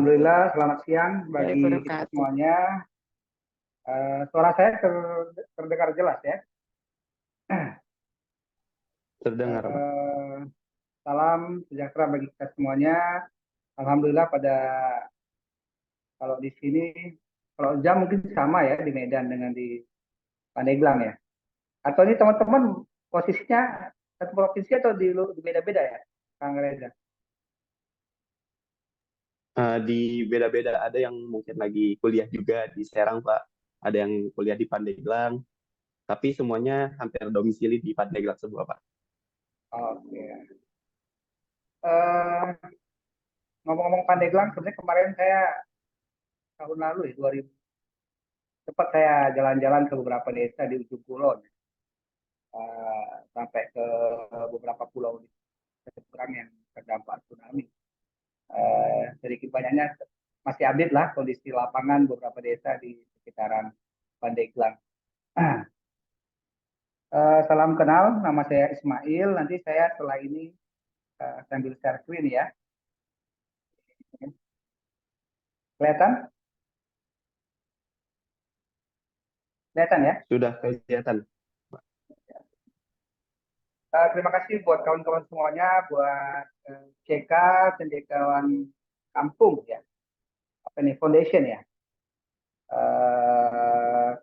Alhamdulillah, selamat siang bagi kita Wabarakatuh. semuanya. Suara saya terdengar jelas ya. Terdengar, Pak. Eh, Salam sejahtera bagi kita semuanya. Alhamdulillah kalau di sini, kalau jam mungkin sama ya di Medan dengan di Pandeglang ya. Atau ini teman-teman posisinya satu provinsi atau di beda-beda ya, Kang Reza? Di beda-beda, ada yang mungkin lagi kuliah juga di Serang, Pak. Ada yang kuliah di Pandeglang, tapi semuanya hampir domisili di Pandeglang semua, Pak. Oke. Eh, Ngomong-ngomong Pandeglang, sebenarnya kemarin saya tahun lalu ya 2000 sempat saya jalan-jalan ke beberapa desa di ujung kulon, sampai ke beberapa pulau di seberang yang terdampak tsunami. Sedikit banyaknya masih update lah kondisi lapangan beberapa desa di sekitaran Pandeglang. Salam kenal, nama saya Ismail. Nanti saya setelah ini sambil share screen ya. Kelihatan? Kelihatan ya? Sudah kelihatan. Terima kasih buat kawan-kawan semuanya, buat CK, Cendekiawan Kampung ya, apa nih, Foundation ya.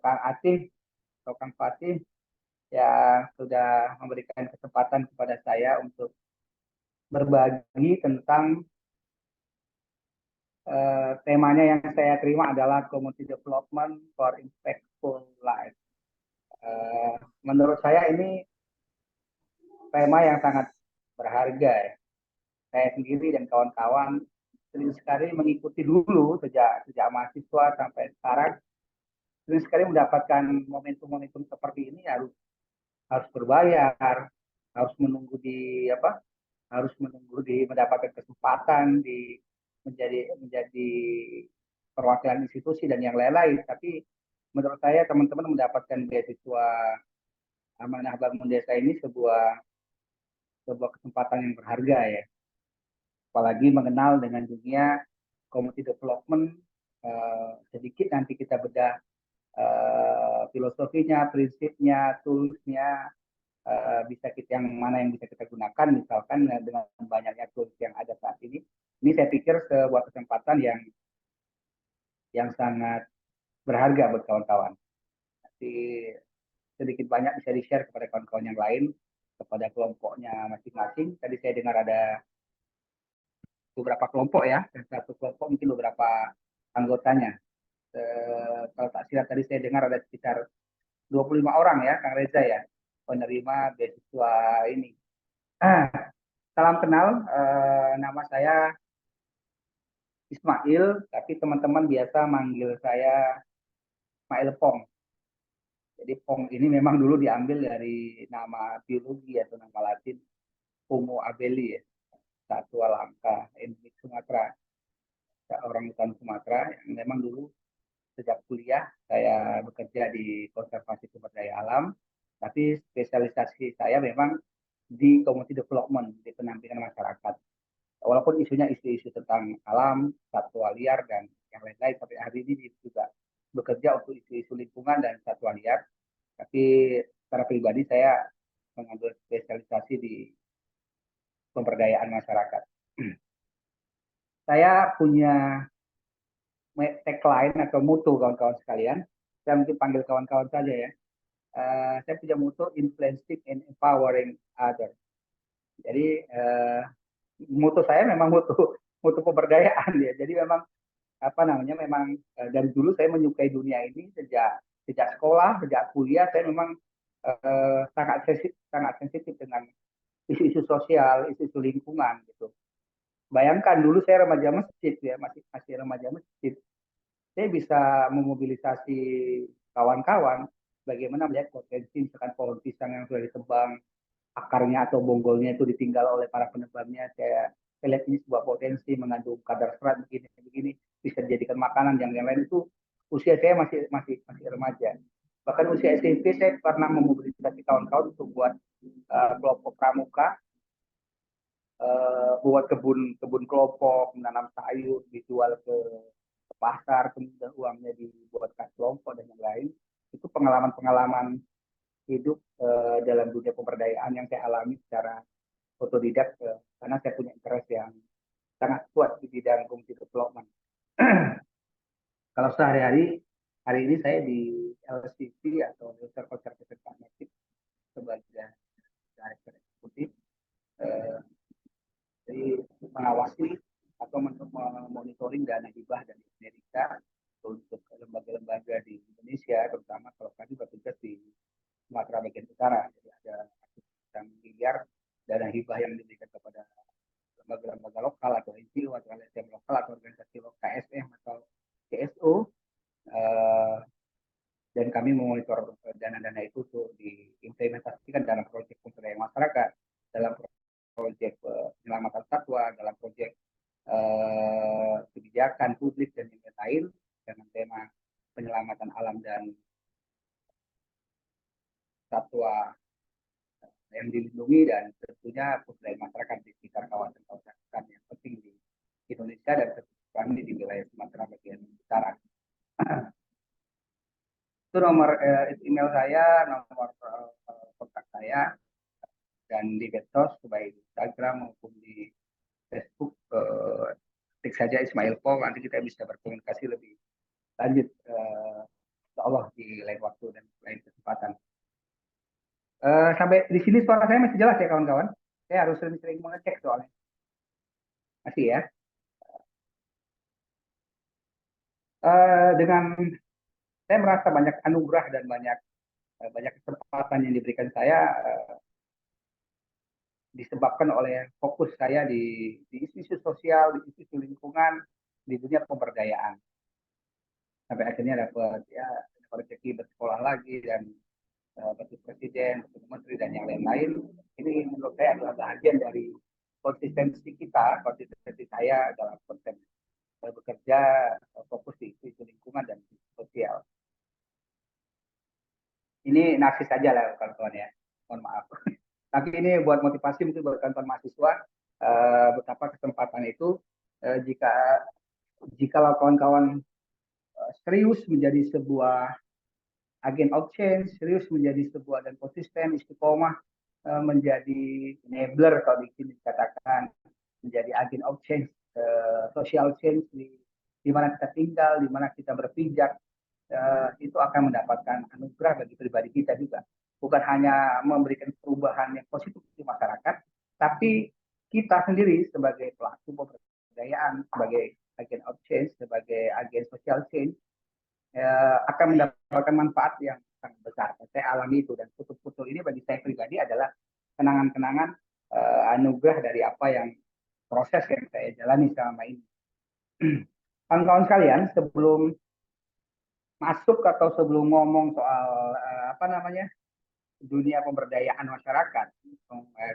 Kang Atih atau Kang Fatih yang sudah memberikan kesempatan kepada saya untuk berbagi tentang temanya yang saya terima adalah Community Development for Impactful Life. Uh, Menurut saya ini tema yang sangat berharga ya. Saya sendiri dan kawan-kawan sering sekali mengikuti dulu sejak sejak mahasiswa sampai sekarang, sering sekali mendapatkan momentum-momentum seperti ini harus harus berbayar, harus menunggu di apa, harus menunggu di mendapatkan kesempatan di menjadi perwakilan institusi dan yang lain-lain. Tapi menurut saya teman-teman mendapatkan beasiswa Amanah Bangun Desa ini sebuah sebuah kesempatan yang berharga ya. Apalagi mengenal dengan dunia community development, sedikit nanti kita bedah filosofinya, prinsipnya, toolsnya, bisa kita yang mana yang bisa kita gunakan, misalkan dengan banyaknya tools yang ada saat ini saya pikir sebuah kesempatan yang sangat berharga buat kawan-kawan. Jadi sedikit banyak bisa di-share kepada kawan-kawan yang lain, kepada kelompoknya masing-masing. Tadi saya dengar ada beberapa kelompok ya, dan satu kelompok mungkin beberapa anggotanya. Kalau tak silap tadi saya dengar ada sekitar 25 orang ya, Kang Reza ya, penerima beasiswa ini. Salam kenal, nama saya Ismail, tapi teman-teman biasa manggil saya Ismail Pong. Jadi Pong ini memang dulu diambil dari nama biologi atau nama Latin Homo abeli ya, satwa langka endemik Sumatera, orang hutan Sumatera yang memang dulu sejak kuliah saya bekerja di konservasi sumber daya alam, tapi spesialisasi saya memang di community development, di pendampingan masyarakat. Walaupun isunya isu-isu tentang alam, satwa liar, dan yang lain-lain, tapi hari ini juga bekerja untuk isu-isu lingkungan dan satwa liar. Tapi secara pribadi saya mengambil spesialisasi di pemberdayaan masyarakat. Saya punya tagline atau mutu kawan-kawan sekalian. Saya mungkin panggil kawan-kawan saja ya. Saya punya mutu influencing and empowering others. Jadi mutu saya memang mutu mutu pemberdayaan ya. Jadi memang apa namanya memang dari dulu saya menyukai dunia ini sejak sejak sekolah, sejak kuliah saya memang sangat sensitif dengan isu-isu sosial, isu-isu lingkungan gitu. Bayangkan dulu saya remaja masjid ya, masih masih remaja masjid. Saya bisa memobilisasi kawan-kawan bagaimana melihat potensi misalkan pohon pisang yang sudah ditebang, akarnya atau bonggolnya itu ditinggal oleh para penebangnya. Saya lihat ini sebuah potensi mengandung kadar serat begini bisa dijadikan makanan yang lain itu usia saya masih remaja. Bahkan usia SMP saya pernah memobilisasi kawan-kawan untuk buat kelompok pramuka buat kebun kelompok, menanam sayur, dijual ke pasar, kemudian uangnya dibuat kas kelompok dan yang lain. Itu pengalaman-pengalaman hidup dalam dunia pemberdayaan yang saya alami secara otodidak karena saya punya interest yang sangat kuat di bidang community development. Kalau sehari-hari, hari ini saya di LCP atau Local Conservation Partnership sebagai direktur eksekutif, jadi mengawasi atau memonitoring dana hibah dari Amerika untuk lembaga-lembaga di Indonesia, terutama kalau kami bertugas di Sumatera bagian utara. Jadi ada miliar dana hibah yang diberikan kepada lembaga-lembaga lokal atau NGO atau LSM lokal atau organisasi lokal KSM atau CSO, dan kami memonitor dana-dana itu untuk diimplementasikan dalam proyek pemberdayaan masyarakat, dalam proyek penyelamatan satwa, dalam proyek kebijakan publik dan yang lain dengan tema penyelamatan alam dan satwa yang dilindungi dan tentunya pemberdayaan masyarakat di sekitar kawasan-kawasan yang penting di Indonesia dan kami di wilayah Sumatera bagian utara. Itu nomor email saya, nomor kontak saya, dan di medsos baik di Instagram maupun di Facebook, ketik saja Ismail Po, nanti kita bisa berkomunikasi lebih lanjut, insya Allah di lain waktu dan lain kesempatan. Sampai di sini suara saya masih jelas ya kawan-kawan? Saya harus sering-sering mengecek soalnya. Masih ya? Dengan saya merasa banyak anugerah dan banyak kesempatan yang diberikan saya disebabkan oleh fokus saya di isu-isu sosial, di isu lingkungan, di dunia pemberdayaan. Sampai akhirnya dapat rezeki bersekolah lagi dan bertemu presiden, bertemu menteri dan yang lain-lain. Ini menurut saya adalah bagian dari konsistensi kita, konsistensi saya dalam konteks bekerja fokus di isu lingkungan dan isu sosial. Ini narsis saja lah kawan-kawan ya, mohon maaf. Tapi ini buat motivasi mungkin buat kawan-kawan mahasiswa, betapa kesempatan itu jika kawan-kawan serius menjadi sebuah agen of change, serius menjadi sebuah dan konsisten istiqomah menjadi enabler kalau dikatakan, menjadi agen of change, social change di mana kita tinggal, di mana kita berpijak, itu akan mendapatkan anugerah bagi pribadi kita juga. Bukan hanya memberikan perubahan yang positif di masyarakat, tapi kita sendiri sebagai pelaku pemberdayaan, sebagai agen of change, sebagai agen social change, akan mendapatkan manfaat yang sangat besar. Saya alami itu, dan foto-foto ini bagi saya pribadi adalah kenangan-kenangan anugerah dari apa yang proses yang saya jalani selama ini. Kawan-kawan sekalian, sebelum masuk atau sebelum ngomong soal dunia pemberdayaan masyarakat,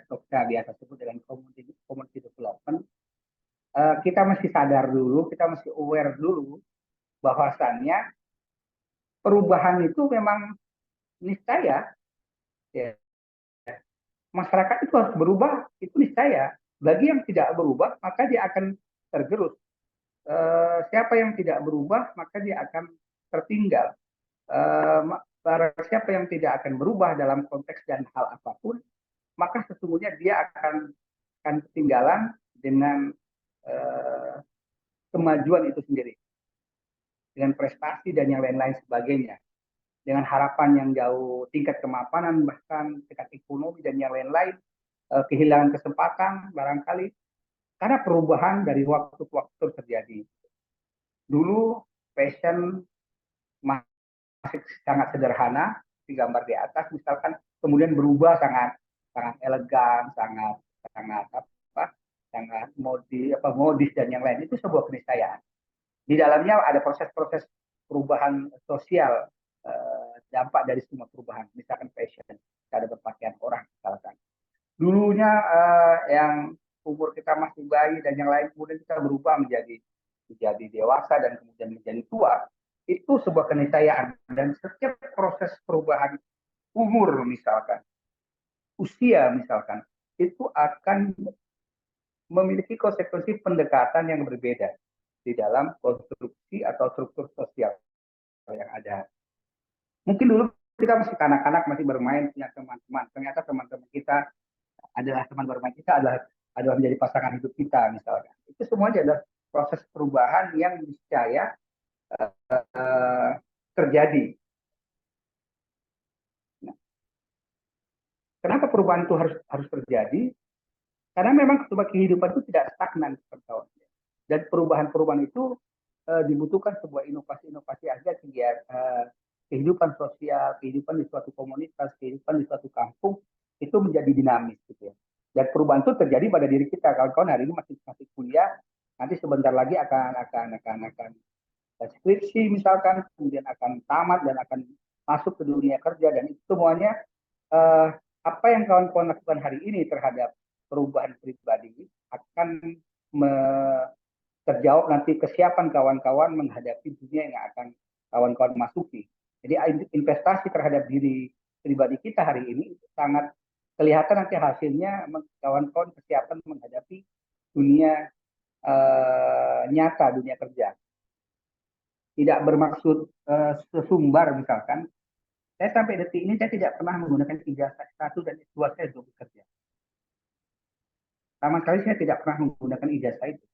Toksa biasa sebut dengan community development, kita mesti sadar dulu, kita mesti aware dulu bahwasannya perubahan itu memang niscaya, ya, masyarakat itu harus berubah, itu niscaya. Bagi yang tidak berubah, maka dia akan tergerus. Siapa yang tidak berubah, maka dia akan tertinggal. Siapa yang tidak akan berubah dalam konteks dan hal apapun, maka sesungguhnya dia akan ketinggalan dengan kemajuan itu sendiri, dengan prestasi dan yang lain-lain sebagainya, dengan harapan yang jauh, tingkat kemapanan, bahkan tingkat ekonomi dan yang lain-lain, kehilangan kesempatan barangkali, karena perubahan dari waktu ke waktu terjadi. Dulu passion masih sangat sederhana, digambar di atas, misalkan, kemudian berubah sangat elegan, sangat modis dan yang lain. Itu sebuah keniscayaan. Di dalamnya ada proses-proses perubahan sosial, dampak dari semua perubahan, misalkan fashion, cara berpakaian orang misalkan. Dulunya yang umur kita masih bayi dan yang lain, kemudian kita berubah menjadi dewasa dan kemudian menjadi tua, itu sebuah keniscayaan. Dan setiap proses perubahan umur misalkan, usia misalkan, itu akan memiliki konsekuensi pendekatan yang berbeda di dalam konstruksi atau struktur sosial yang ada. Mungkin dulu kita masih kanak-kanak, masih bermain, punya teman-teman. Ternyata teman-teman kita adalah teman bermain kita adalah menjadi pasangan hidup kita misalnya. Itu semuanya adalah proses perubahan yang niscaya terjadi. Nah, kenapa perubahan itu harus terjadi? Karena memang sebuah kehidupan itu tidak stagnan, kawan. Dan perubahan-perubahan itu dibutuhkan sebuah inovasi-inovasi agar kehidupan sosial, kehidupan di suatu komunitas, kehidupan di suatu kampung itu menjadi dinamis gitu ya. Dan perubahan itu terjadi pada diri kita. Kawan-kawan hari ini masih kuliah, nanti sebentar lagi akan skripsi misalkan, kemudian akan tamat dan akan masuk ke dunia kerja, dan itu semuanya apa yang kawan-kawan lakukan hari ini terhadap perubahan pribadi akan terjawab nanti kesiapan kawan-kawan menghadapi dunia yang akan kawan-kawan masuki. Jadi investasi terhadap diri pribadi kita hari ini sangat kelihatan nanti hasilnya kawan-kawan kesiapan menghadapi dunia nyata, dunia kerja. Tidak bermaksud sesumbar misalkan. Saya sampai detik ini saya tidak pernah menggunakan ijazah S1 dan S2 saya untuk bekerja. Sama sekali saya tidak pernah menggunakan ijazah itu.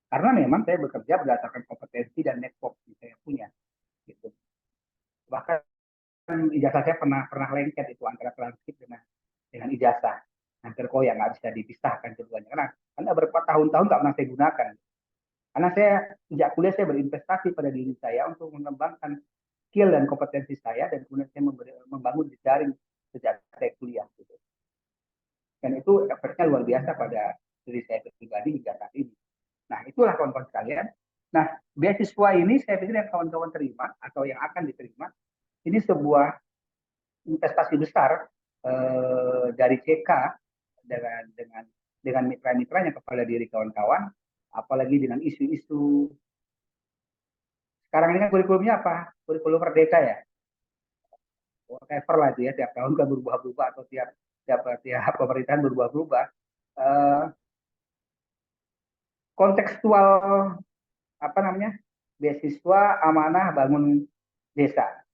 Karena memang saya bekerja berdasarkan kompetensi dan network yang saya punya. Gitu. Bahkan ijazah saya pernah lengket itu antara transkrip dengan ijazah. Hampir koyak, nggak bisa dipisahkan keduanya. Karena berapa tahun-tahun nggak pernah saya gunakan. Karena saya sejak kuliah saya berinvestasi pada diri saya untuk mengembangkan skill dan kompetensi saya, dan kemudian saya membangun jejaring sejak saya kuliah. Gitu. Dan itu efeknya luar biasa pada diri saya pribadi hingga saat ini. Nah, itulah kawan-kawan sekalian. Nah, beasiswa ini saya pikir yang kawan-kawan terima atau yang akan diterima, ini sebuah investasi besar dari CK dengan mitra-mitranya kepada diri kawan-kawan, apalagi dengan isu-isu. Sekarang ini kan kurikulumnya apa? Kurikulum Merdeka ya. Whatever lah itu ya, tiap tahun kan berubah-ubah atau tiap pemerintahan berubah-ubah. Kontekstual apa namanya, beasiswa amanah bangun desa.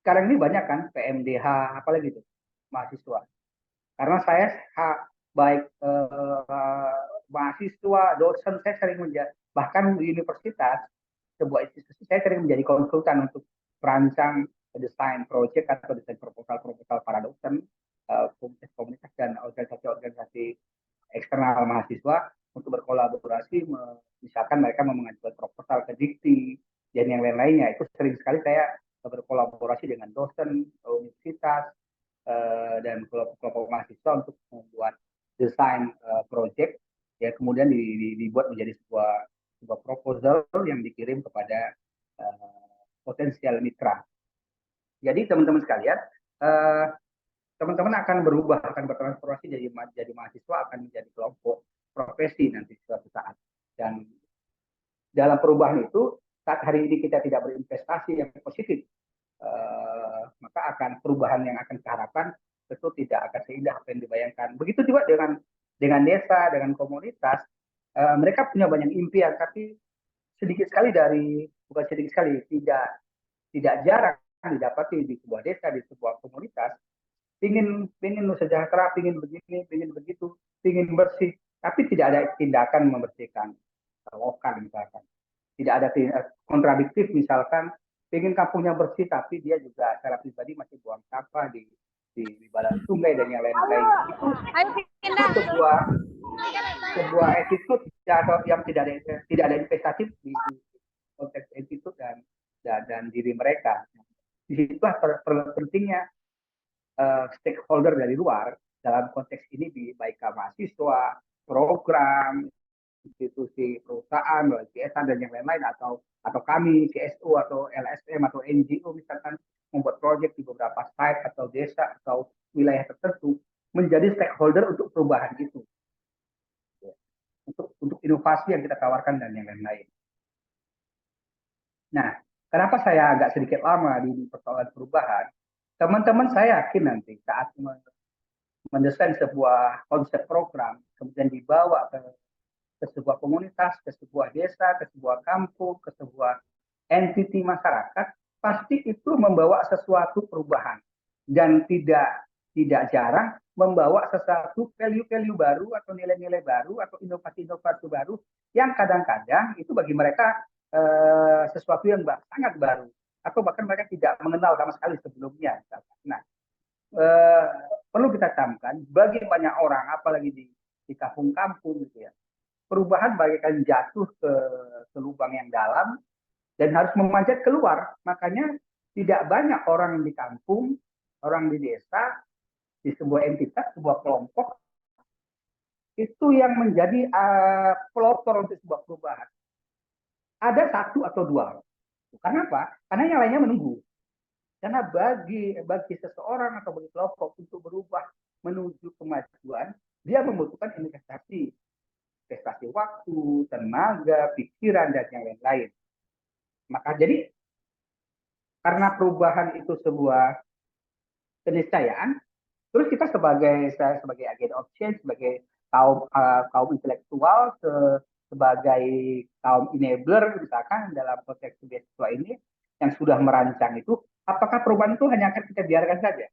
Sekarang ini banyak kan PMDH apalagi itu mahasiswa. Karena saya baik mahasiswa, dosen, saya sering menjadi, bahkan di universitas sebuah institusi saya sering menjadi konsultan untuk merancang desain project atau desain proposal para dosen, komunitas dan organisasi eksternal mahasiswa untuk berkolaborasi. Misalkan mereka mau mengajukan proposal ke Dikti dan yang lain-lainnya, itu sering sekali saya berkolaborasi dengan dosen universitas dan kelompok mahasiswa untuk membuat desain project ya, kemudian dibuat menjadi sebuah proposal yang dikirim kepada potensial mitra. Jadi teman-teman sekalian, teman-teman akan berubah, akan bertransformasi jadi mahasiswa, akan menjadi kelompok profesi nanti suatu saat. Dan dalam perubahan itu, saat hari ini kita tidak berinvestasi yang positif, maka akan perubahan yang akan kita harapkan tentu tidak akan seindah apa yang dibayangkan. Begitu juga dengan desa, dengan komunitas, mereka punya banyak impian, tapi sedikit sekali bukan sedikit sekali, tidak jarang didapati di sebuah desa, di sebuah komunitas, ingin sejahtera, ingin begini, ingin begitu, ingin bersih, tapi tidak ada tindakan membersihkan lokal misalkan. Tidak ada kontradiktif misalkan, ingin kampungnya bersih tapi dia juga secara pribadi masih buang sampah di badan sungai dan yang lain-lain. Itu sebuah attitude yang tidak ada investatif di konteks attitude dan diri mereka. Di situlah pentingnya stakeholder dari luar dalam konteks ini, baik mahasiswa, program, institusi perusahaan, CSR dan yang lain-lain, atau kami CSU atau LSM atau NGO misalkan membuat proyek di beberapa site atau desa atau wilayah tertentu, menjadi stakeholder untuk perubahan itu, untuk inovasi yang kita tawarkan dan yang lain-lain. Nah, kenapa saya agak sedikit lama di persoalan perubahan? Teman-teman saya yakin nanti saat mendesain sebuah konsep program, kemudian dibawa ke ke sebuah komunitas, ke sebuah desa, ke sebuah kampung, ke sebuah entiti masyarakat, pasti itu membawa sesuatu perubahan dan tidak jarang membawa sesuatu value-value baru atau nilai-nilai baru atau inovasi-inovasi baru yang kadang-kadang itu bagi mereka sesuatu yang sangat baru atau bahkan mereka tidak mengenal sama sekali sebelumnya. Nah, eh, perlu kita camkan bagi banyak orang, apalagi di kampung-kampung gitu ya, perubahan bagaikan jatuh ke lubang yang dalam dan harus memanjat keluar. Makanya tidak banyak orang di kampung, orang di desa, di sebuah entitas, sebuah kelompok itu yang menjadi pelopor untuk sebuah perubahan. Ada satu atau dua. Kenapa? Karena yang lainnya menunggu. Karena bagi seseorang atau bagi kelompok untuk berubah menuju kemajuan, dia membutuhkan investasi, investasi waktu, tenaga, pikiran dan yang lain-lain. Maka jadi karena perubahan itu sebuah keniscayaan, terus kita sebagai agent of change, sebagai kaum intelektual, sebagai kaum enabler misalkan dalam konteks beasiswa ini yang sudah merancang itu, apakah perubahan itu hanya akan kita biarkan saja?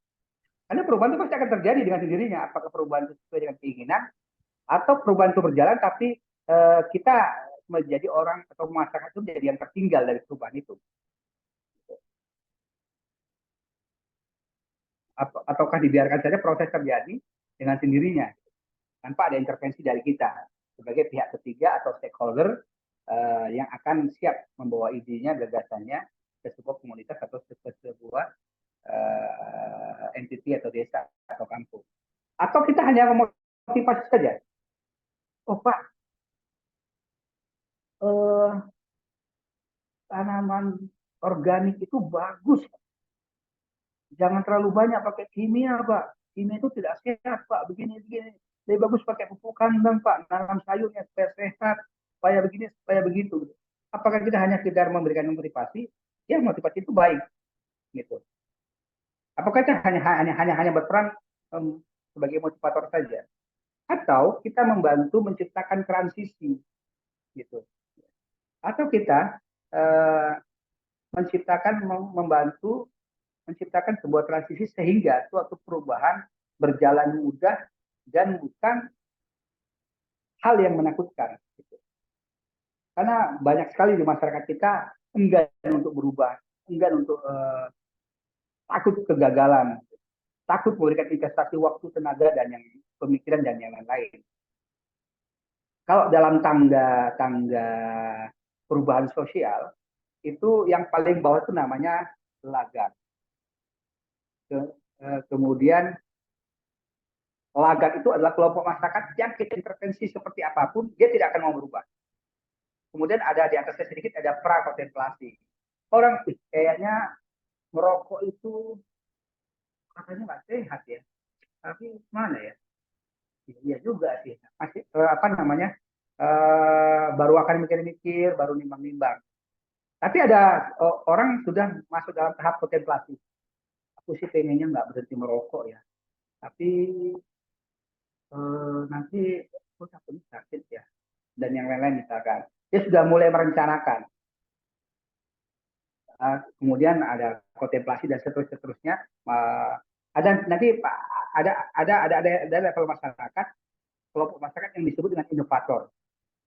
Karena perubahan itu pasti akan terjadi dengan sendirinya. Apakah perubahan itu sesuai dengan keinginan atau perubahan itu berjalan tapi kita menjadi orang atau masyarakat itu menjadi yang tertinggal dari perubahan itu. Ataukah dibiarkan saja proses terjadi dengan sendirinya tanpa ada intervensi dari kita sebagai pihak ketiga atau stakeholder yang akan siap membawa idenya, gagasannya ke sebuah komunitas atau ke sebuah entity atau desa atau kampung. Atau kita hanya memotivasi saja. Oh Pak, tanaman organik itu bagus. Jangan terlalu banyak pakai kimia, Pak. Kimia itu tidak sehat, Pak. Begini. Lebih bagus pakai pupuk kandang, Pak. Nanam sayurnya supaya sehat, supaya begini, supaya begitu. Apakah kita hanya sekedar memberikan motivasi? Ya, motivasi itu baik, gitu. Apakah kita hanya berperan sebagai motivator saja? Atau kita membantu menciptakan transisi, gitu. Atau kita membantu menciptakan sebuah transisi sehingga suatu perubahan berjalan mudah dan bukan hal yang menakutkan. Karena banyak sekali di masyarakat kita enggan untuk berubah, enggan untuk takut kegagalan, takut memberikan investasi waktu, tenaga, dan yang pemikiran dan yang lain-lain. Kalau dalam tangga perubahan sosial, itu yang paling bawah itu namanya lagat. Kemudian lagat itu adalah kelompok masyarakat yang kita intervensi seperti apapun, dia tidak akan mau berubah. Kemudian ada di atasnya sedikit ada pra-kontemplasi. Orang kayaknya merokok itu katanya nggak sehat ya, tapi mana ya? Iya juga sih. Masih apa namanya? Baru akan mikir-mikir, baru nimbang-nimbang. Tapi ada orang sudah masuk dalam tahap kontemplasi. Aku sih pengennya nggak berhenti merokok ya. Tapi nanti aku takut sakit ya. Dan yang lain-lain misalkan. Dia sudah mulai merencanakan. Kemudian ada kontemplasi dan seterusnya. Ada nanti ada level masyarakat, kelompok masyarakat yang disebut dengan inovator.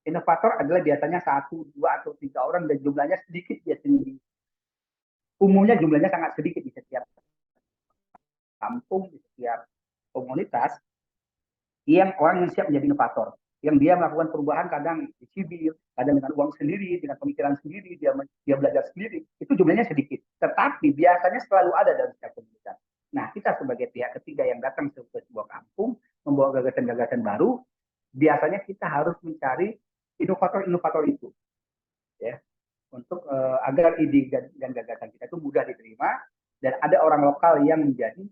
Inovator adalah biasanya satu, dua, atau tiga orang dan jumlahnya sedikit biasanya. Umumnya jumlahnya sangat sedikit di setiap kampung, di setiap komunitas, yang orang yang siap menjadi inovator. Yang dia melakukan perubahan kadang di civil, kadang dengan uang sendiri, dengan pemikiran sendiri, dia belajar sendiri. Itu jumlahnya sedikit. Tetapi biasanya selalu ada dalam setiap komunitas. Nah, kita sebagai pihak ketiga yang datang ke sebuah kampung, membawa gagasan-gagasan baru, biasanya kita harus mencari inovator-inovator itu. Ya, untuk agar ide dan gagasan kita itu mudah diterima dan ada orang lokal yang menjadi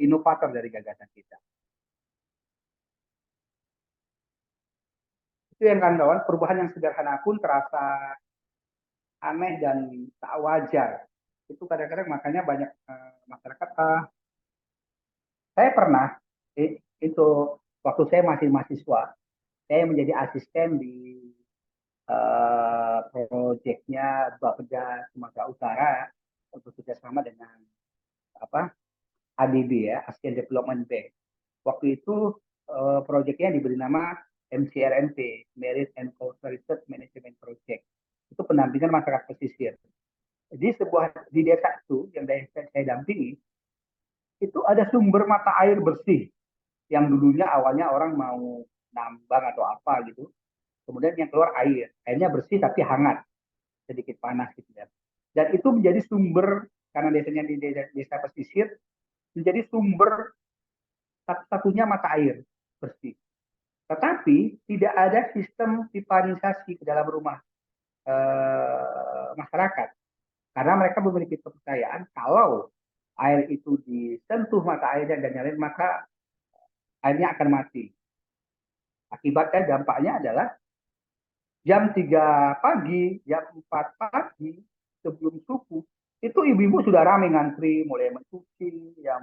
inovator dari gagasan kita. Itu yang kawan-kawan, perubahan yang sederhana pun terasa aneh dan tak wajar. Itu kadang-kadang makanya banyak masyarakat, saya pernah itu waktu saya masih mahasiswa, Saya menjadi asisten di proyeknya Bapeda Sumatera Utara bekerja sama dengan apa ADB ya, Asian Development Bank. Waktu itu proyeknya diberi nama MCRMP, Merit and Coastal Research Management Project. Itu pendampingan masyarakat pesisir. Di desa itu yang saya dampingi, itu ada sumber mata air bersih yang dulunya awalnya orang mau nambang atau apa gitu. Kemudian yang keluar airnya bersih tapi hangat, sedikit panas gitu ya. Dan itu menjadi sumber karena desanya di desa pesisir menjadi sumber satu-satunya mata air bersih. Tetapi tidak ada sistem pipanisasi ke dalam rumah masyarakat karena mereka memiliki kepercayaan kalau air itu disentuh mata airnya dan nyalain maka airnya akan mati. Akibatnya dampaknya adalah jam 3 pagi, jam 4 pagi sebelum subuh itu ibu-ibu sudah ramai ngantri mulai mencuci, ya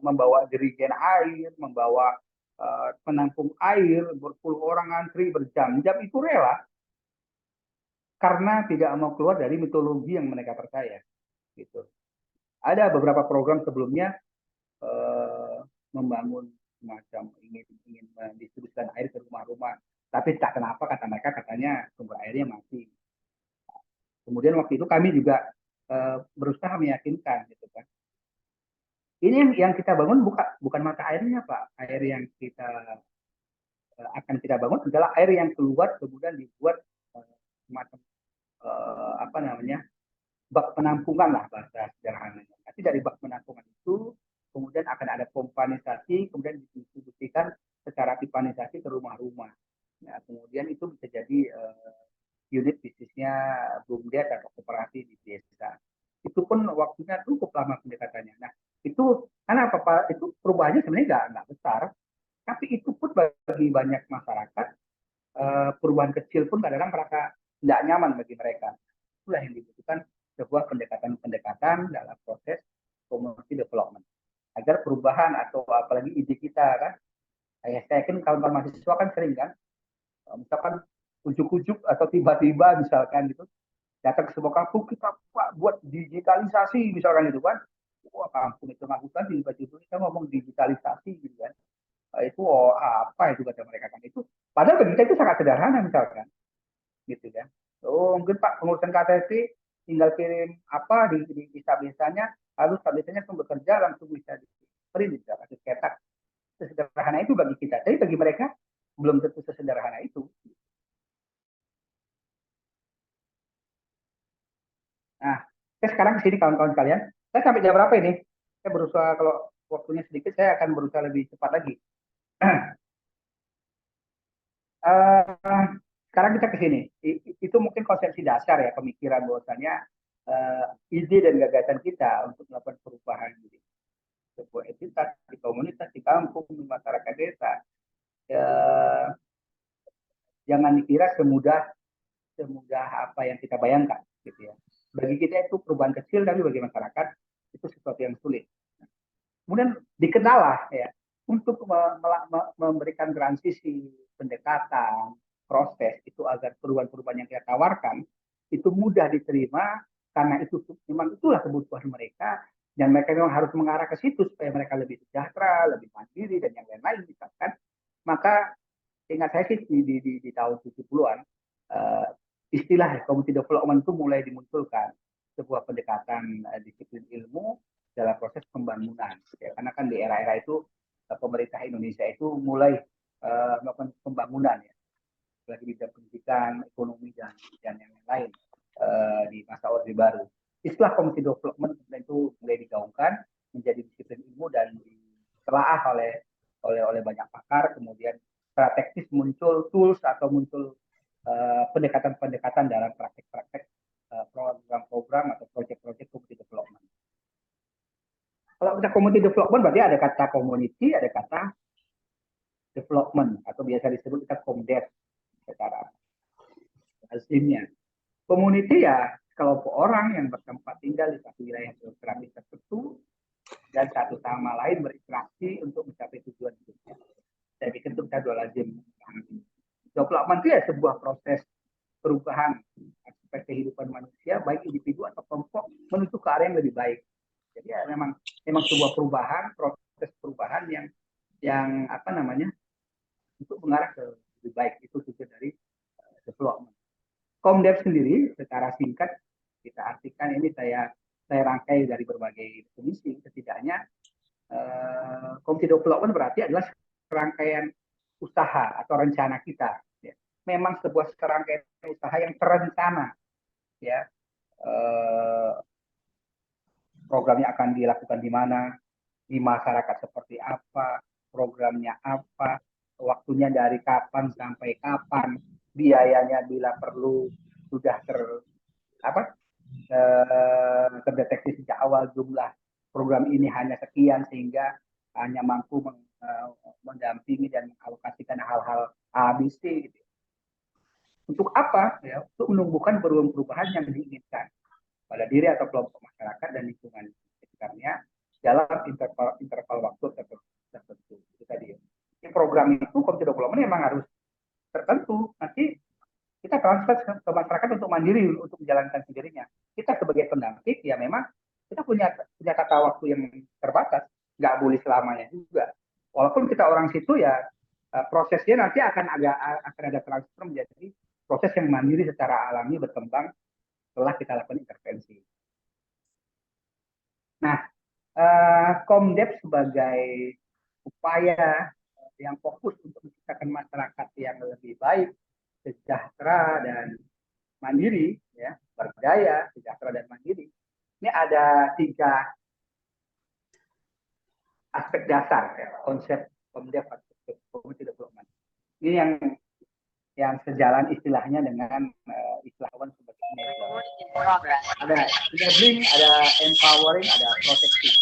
membawa jerigen air, membawa penampung air, berpuluh orang ngantri berjam-jam itu rela karena tidak mau keluar dari mitologi yang mereka percaya. Gitu. Ada beberapa program sebelumnya membangun semacam ingin mendistribusikan air ke rumah-rumah, tapi tak kenapa kata mereka katanya sumber airnya mati. Kemudian waktu itu kami juga berusaha meyakinkan gitu kan. Ini yang kita bangun bukan mata airnya Pak. Air yang kita akan kita bangun adalah air yang keluar kemudian dibuat semacam apa namanya bak penampungan lah bahasa sederhananya. Nanti dari bak penampungan itu kemudian akan ada pompanisasi, kemudian didistribusikan secara pipanisasi ke rumah-rumah. Nah, kemudian itu bisa jadi unit bisnisnya BUMDes atau koperasi di desa. Itu pun waktunya cukup lama pendekatannya. Nah, itu karena apa itu perubahannya sebenarnya nggak besar, tapi itu pun bagi banyak masyarakat perubahan kecil pun kadang-kadang merasa tidak nyaman bagi mereka. Itulah yang dibutuhkan sebuah pendekatan-pendekatan dalam proses community development agar perubahan atau apalagi ide kita kan, saya yakin kawan-kawan mahasiswa kan sering kan, misalkan ujuk-ujuk atau tiba-tiba misalkan gitu datang ke sebuah kampung kita buat digitalisasi misalkan itu kan, wah kampung itu ngakukan tiba-tiba kita ngomong digitalisasi gitu kan. Itu apa itu kata mereka kan itu padahal bagi kita itu sangat sederhana misalkan gitu kan. Oh mungkin Pak pengurusan KTP tinggal kirim apa di desa-desanya lalu desa-desanya langsung bekerja langsung bisa di print bisa kasih cetak. Sesederhana itu bagi kita tapi bagi mereka belum tentu sesederhana itu. Nah saya sekarang ke sini kawan-kawan sekalian, saya sampai jam berapa ini, saya berusaha kalau waktunya sedikit saya akan berusaha lebih cepat lagi. uh, Sekarang kita ke sini. Itu mungkin konsepsi dasar ya pemikiran bahwasanya ide dan gagasan kita untuk melakukan perubahan di sebuah entitas, di komunitas, di kampung, di masyarakat desa. Uh, Jangan dikira semudah semudah apa yang kita bayangkan, gitu ya. Bagi kita itu perubahan kecil, tapi bagi masyarakat itu sesuatu yang sulit. Kemudian dikenal lah ya untuk memberikan transisi pendekatan proses itu agar perubahan-perubahan yang kita tawarkan itu mudah diterima karena itu memang itulah kebutuhan mereka dan mereka memang harus mengarah ke situ supaya mereka lebih sejahtera, lebih mandiri dan yang lain-lain misalkan. Maka ingat saya sih di tahun 70-an istilah community development itu mulai dimunculkan sebuah pendekatan disiplin ilmu dalam proses pembangunan. Ya, karena kan di era-era itu pemerintah Indonesia itu mulai melakukan pembangunan ya, lagi di bidang pendidikan, ekonomi dan yang lain di masa Orde Baru. Istilah community development itu mulai digaungkan menjadi disiplin ilmu dan ditelaah oleh banyak pakar. Kemudian secara teknis muncul tools atau muncul pendekatan-pendekatan dalam praktek-praktek program-program atau proyek-proyek community development. Kalau kita community development berarti ada kata community, ada kata development atau biasa disebut kita komdes secara lazimnya. Community ya kelompok orang yang bertempat tinggal di satu wilayah geografis tertentu dan satu sama lain berinteraksi untuk mencapai tujuan hidupnya. Saya pikir itu kita dua lazim. Development itu ya sebuah proses perubahan aspek kehidupan manusia, baik individu atau kelompok, menuju ke arah yang lebih baik. Jadi ya memang sebuah perubahan, proses perubahan yang apa namanya, untuk mengarah ke lebih baik. Itu tujuan dari development. Komdev sendiri secara singkat kita artikan, ini saya rangkai dari berbagai definisi. Setidaknya community development berarti adalah serangkaian usaha atau rencana kita. Ya. Memang sebuah serangkaian usaha yang terencana, ya. Programnya akan dilakukan di mana, di masyarakat seperti apa, programnya apa, waktunya dari kapan sampai kapan, biayanya bila perlu sudah terdeteksi sejak awal jumlah program ini hanya sekian, sehingga hanya mampu mendampingi dan mengalokasikan hal-hal ABC gitu. Untuk apa? Ya, untuk menumbuhkan perubahan yang diinginkan pada diri atau kelompok masyarakat dan lingkungan sekitarnya dalam interval waktu tertentu. Itu tadi. Program itu community development memang harus tertentu. Nanti kita transfer ke masyarakat untuk mandiri untuk menjalankan sendirinya. Kita sebagai pendamping ya memang kita punya tata waktu yang terbatas, nggak boleh selamanya juga. Walaupun kita orang situ ya, prosesnya nanti akan ada transfer menjadi proses yang mandiri secara alami berkembang setelah kita lakukan intervensi. Nah, Komdev sebagai upaya yang fokus untuk menciptakan masyarakat yang lebih baik, sejahtera dan mandiri, ya, berdaya, sejahtera dan mandiri. Ini ada 3 aspek dasar, ya, konsep Komdev atau community development. Ini yang sejalan istilahnya dengan istilah sebagai enabling. Ada enabling, ada empowering, ada protecting.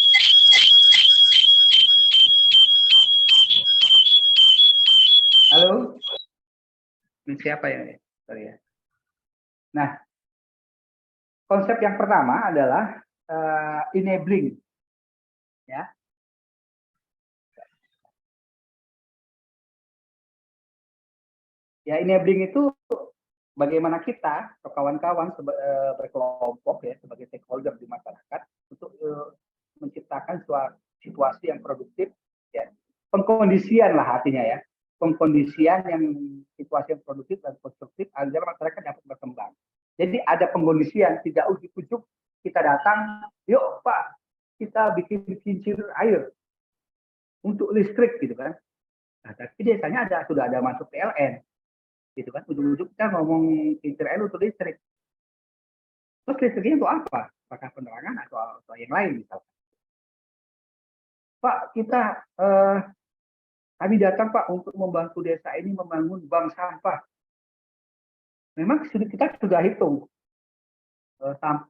Halo, ini siapa ya? Sorry ya. Nah, konsep yang pertama adalah enabling, ya. Ya, enabling itu bagaimana kita atau kawan-kawan berkelompok ya sebagai stakeholder di masyarakat untuk menciptakan suatu situasi yang produktif, ya. Pengkondisian lah artinya ya. Pengkondisian yang situasi yang produktif dan konstruktif agar masyarakat dapat berkembang. Jadi ada pengkondisian, tidak ujuk-ujuk kita datang, yuk Pak, kita bikin kincir air untuk listrik gitu kan. Nah, tapi biasanya sudah ada masuk PLN gitu kan, ujung-ujung kita ngomong kincir air untuk listrik. Terus listriknya untuk apa? Apakah penerangan atau yang lain misalkan? Pak, kami datang Pak untuk membantu desa ini membangun bank sampah. Memang kita sudah hitung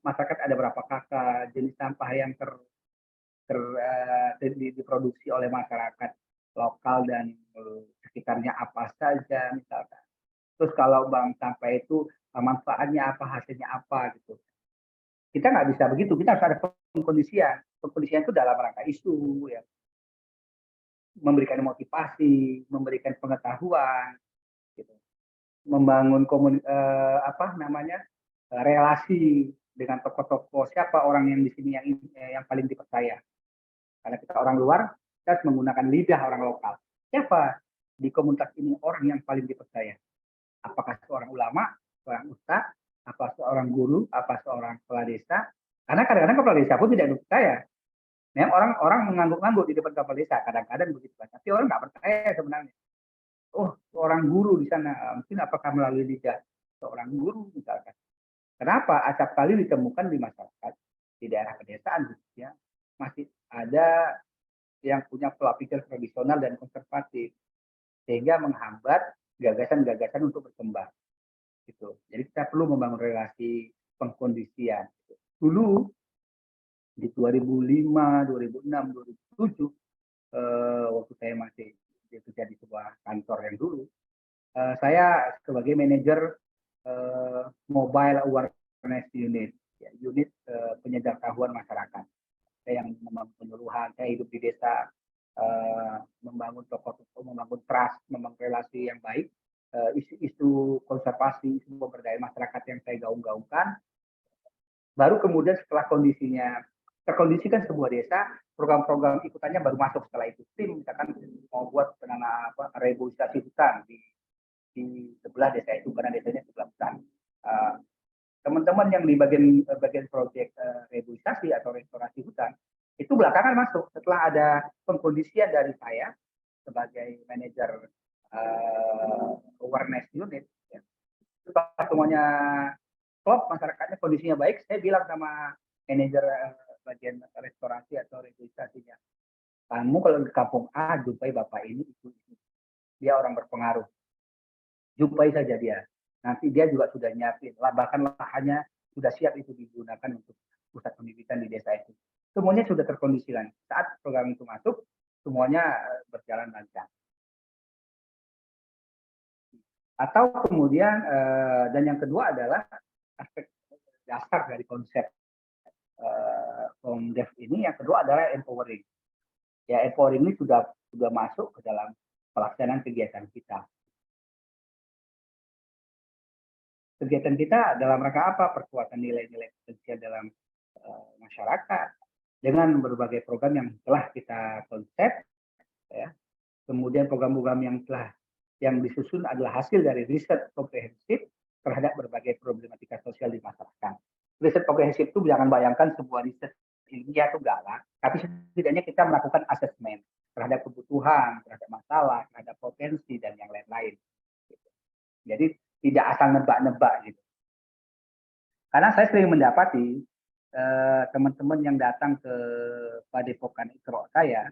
masyarakat ada berapa kakak, jenis sampah yang diproduksi oleh masyarakat lokal dan sekitarnya apa saja misalkan. Terus kalau bank sampah itu manfaatnya apa, hasilnya apa gitu. Kita nggak bisa begitu, kita harus ada pengkondisian. Pengkondisian itu dalam rangka isu, ya, memberikan motivasi, memberikan pengetahuan, gitu. Membangun relasi dengan tokoh-tokoh, siapa orang yang di sini yang paling dipercaya. Karena kita orang luar, kita harus menggunakan lidah orang lokal. Siapa di komunitas ini orang yang paling dipercaya? Apakah seorang ulama, seorang ustadz, apa seorang guru, apa seorang kepala desa? Karena kadang-kadang kepala desa pun tidak percaya. Memang orang mengangguk-angguk di depan kepala desa, kadang-kadang begitu. Tapi orang nggak percaya sebenarnya. Oh, seorang guru di sana, mungkin apakah melalui lidah seorang guru misalkan. Kenapa? Acap kali ditemukan di masyarakat, di daerah pedesaan, ya, masih ada yang punya pola pikir tradisional dan konservatif, sehingga menghambat gagasan-gagasan untuk berkembang. Gitu. Jadi kita perlu membangun relasi pengkondisian. Dulu di 2005, 2006, 2007, waktu saya masih bekerja di sebuah kantor yang dulu, saya sebagai manajer mobile awareness unit, ya, unit penyederhanakan masyarakat. Saya yang membangun penyuluhan, saya hidup di desa, membangun tokoh-tokoh, membangun trust, membangun relasi yang baik isu-isu konservasi, isu pemberdayaan masyarakat yang saya gaung-gaungkan. Baru kemudian setelah kondisinya terkondisikan sebuah desa, program-program ikutannya baru masuk setelah itu. Tim misalkan mau buat reboisasi hutan di sebelah desa itu karena desanya sebelah hutan. Teman-teman yang di bagian proyek reboisasi atau restorasi hutan itu belakangan masuk setelah ada pengkondisian dari saya sebagai manajer awareness unit. Ya. Setelah semuanya klop, masyarakatnya kondisinya baik, saya bilang sama manajer bagian restorasi atau reboisasinya, kamu kalau di kampung A jumpai bapak ini itu dia orang berpengaruh, jumpai saja dia. Nanti dia juga sudah nyiapin, bahkan lahannya sudah siap itu digunakan untuk pusat pendidikan di desa itu. Semuanya sudah terkondisikan. Saat program itu masuk, semuanya berjalan lancar. Atau kemudian, dan yang kedua adalah aspek dasar dari konsep Komdev ini, yang kedua adalah empowering. Ya, empowering ini sudah masuk ke dalam pelaksanaan kegiatan kita. Kegiatan kita dalam rangka apa? Perkuatan nilai-nilai potensial dalam masyarakat dengan berbagai program yang telah kita konsep, ya. Kemudian program-program yang disusun adalah hasil dari riset komprehensif terhadap berbagai problematika sosial di masyarakat. Riset komprehensif itu jangan bayangkan sebuah riset ilmiah itu enggak lah, tapi setidaknya kita melakukan asesmen terhadap kebutuhan, terhadap masalah, terhadap potensi dan yang lain-lain. Jadi tidak asal nebak-nebak gitu. Karena saya sering mendapati teman-teman yang datang ke Padepokan Ikro saya,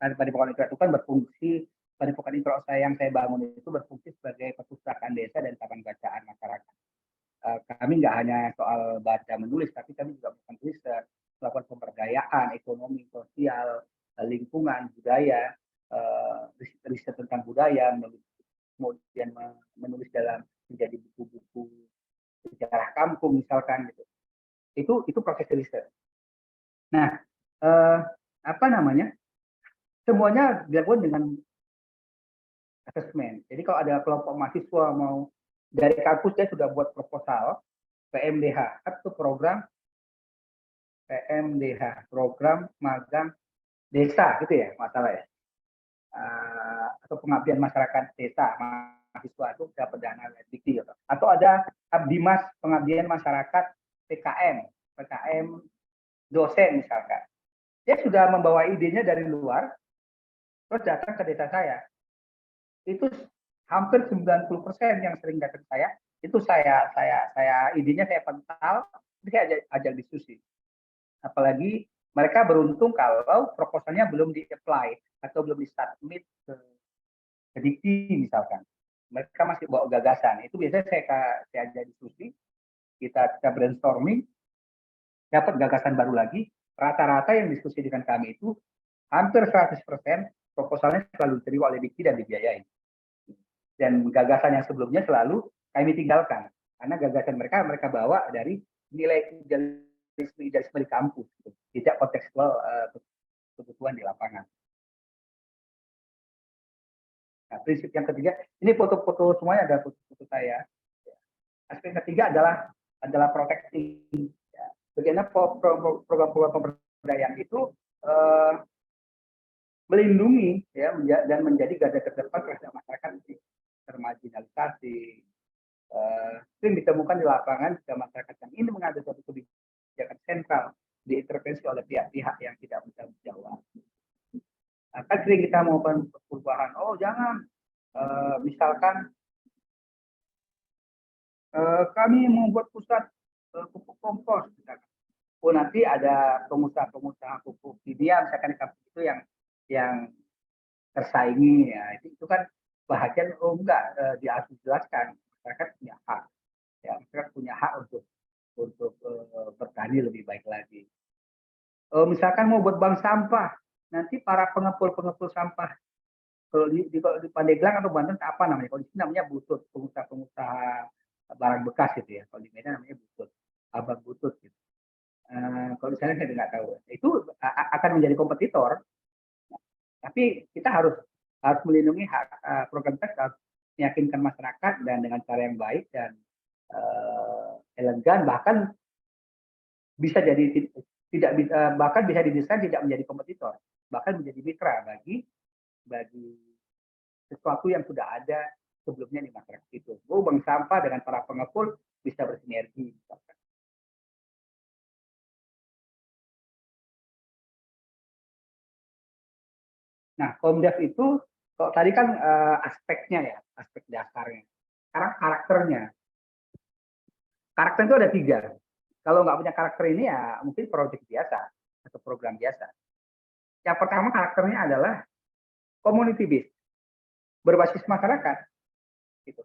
Padepokan Ikro itu kan berfungsi, Padepokan Ikro saya yang saya bangun itu berfungsi sebagai perpustakaan desa dan taman bacaan masyarakat. Kami nggak hanya soal baca menulis, tapi kami juga melakukan riset, melakukan pemberdayaan, ekonomi, sosial, lingkungan, budaya, riset tentang budaya, kemudian menulis dalam menjadi buku-buku sejarah kampung misalkan gitu. Itu proses riset. Nah, semuanya dilakukan dengan asesmen. Jadi kalau ada kelompok mahasiswa mau dari kampus, dia sudah buat proposal PMDH atau program PMDH, program magang desa gitu ya, masalah ya. Atau pengabdian masyarakat desa, mahasiswa itu dapat dana dikti gitu. Atau ada Abdimas pengabdian masyarakat PKM dosen misalkan. Dia sudah membawa idenya dari luar, terus datang ke desa saya. Itu hampir 90% yang sering datang ke saya, itu saya idenya saya pental, saya ajak diskusi. Apalagi mereka beruntung kalau proposalnya belum di-apply atau belum di-submit ke dikti misalkan. Mereka masih bawa gagasan. Itu biasanya saya ajak diskusi, kita brainstorming, dapat gagasan baru lagi. Rata-rata yang diskusi dengan kami itu hampir 100% proposalnya selalu diterima oleh dikti dan dibiayai. Dan gagasan yang sebelumnya selalu kami tinggalkan. Karena gagasan mereka bawa dari nilai idealisme di kampus, gitu. Tidak kontekstual kebutuhan di lapangan. Nah, prinsip yang ketiga, ini foto-foto semuanya ada foto-foto saya. Aspek ketiga adalah protecting. Ya. Bagaimana program-program pemberdayaan itu melindungi ya dan menjadi garda terdepan terhadap masyarakat yang termarginalisasi. Sering ditemukan di lapangan jika masyarakat yang ingin mengambil suatu kebijakan sentral diintervensi oleh pihak-pihak yang tidak bertanggung jawab. Kan sering kita mau perubahan, oh jangan, misalkan kami membuat pusat pupuk kompos, misalkan. Oh nanti ada pengusaha-pengusaha pupuk kimia misalkan di kampus itu yang tersaingi, ya itu kan bahagian enggak dijelaskan, masyarakat punya hak, ya masyarakat punya hak untuk bertani lebih baik lagi. Misalkan mau buat bank sampah, nanti para pengepul sampah kalau di Pandeglang atau Banten apa namanya? Kalau di sini namanya butut, pengusaha barang bekas gitu ya. Kalau di Medan namanya butut, abang butut gitu. Kalau di sana saya nggak tahu. Itu akan menjadi kompetitor, tapi kita harus melindungi hak program kita meyakinkan masyarakat dan dengan cara yang baik dan elegan, bahkan bisa jadi tidak bisa, bahkan bisa didesain tidak menjadi kompetitor, bahkan menjadi mitra bagi sesuatu yang sudah ada sebelumnya di masyarakat itu. Bank sampah dengan para pengepul bisa bersinergi. Nah, Komdev itu, kalau tadi kan aspeknya ya, aspek dasarnya. Sekarang karakternya. Karakter itu ada 3. Kalau nggak punya karakter ini ya mungkin proyek biasa atau program biasa. Yang pertama karakternya adalah community based, berbasis masyarakat. Gitu.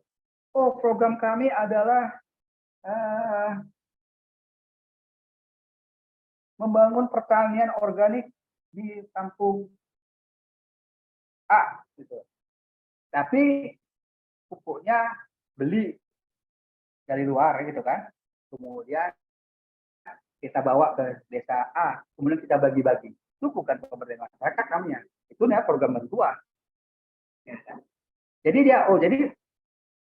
Oh, program kami adalah membangun pertanian organik di kampung A, gitu. Tapi pupuknya beli dari luar, gitu kan. Kemudian kita bawa ke desa A, kemudian kita bagi-bagi. Itu bukan pemberdayaan masyarakat namanya. Itu namanya program bantuan. Ya, kan? Jadi jadi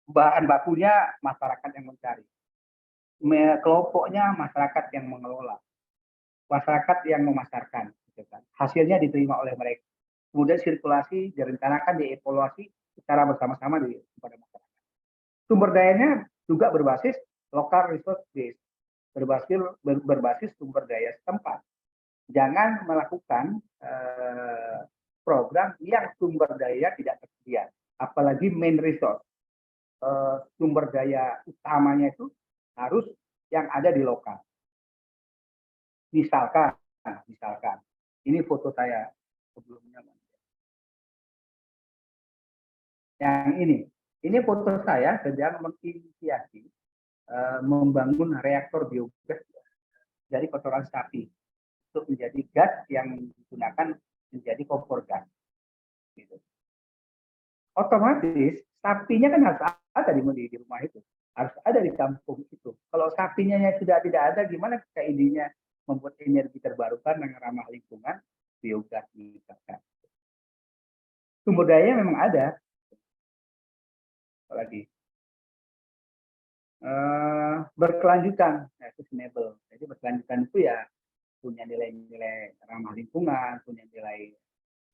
bahan bakunya masyarakat yang mencari. Kelompoknya masyarakat yang mengelola. Masyarakat yang memasarkan. Gitu kan. Hasilnya diterima oleh mereka. Kemudian sirkulasi direncanakan, dievaluasi secara bersama-sama kepada masyarakat. Sumber dayanya juga berbasis local resource base, berbasis sumber daya setempat. Jangan melakukan program yang sumber daya tidak tersedia, apalagi main resource. Sumber daya utamanya itu harus yang ada di lokal. Misalkan ini foto saya sebelumnya. Yang ini foto saya sedang menginisiasi membangun reaktor biogas dari kotoran sapi untuk menjadi gas yang digunakan menjadi kompor gas. Gitu. Otomatis sapinya kan harus ada di rumah itu, harus ada di kampung itu. Kalau sapinya sudah tidak ada, gimana kita idenya membuat energi terbarukan yang ramah lingkungan, biogas misalkan. Sumber daya memang ada. Apalagi berkelanjutan, sustainable. Jadi berkelanjutan itu ya punya nilai-nilai ramah lingkungan, punya nilai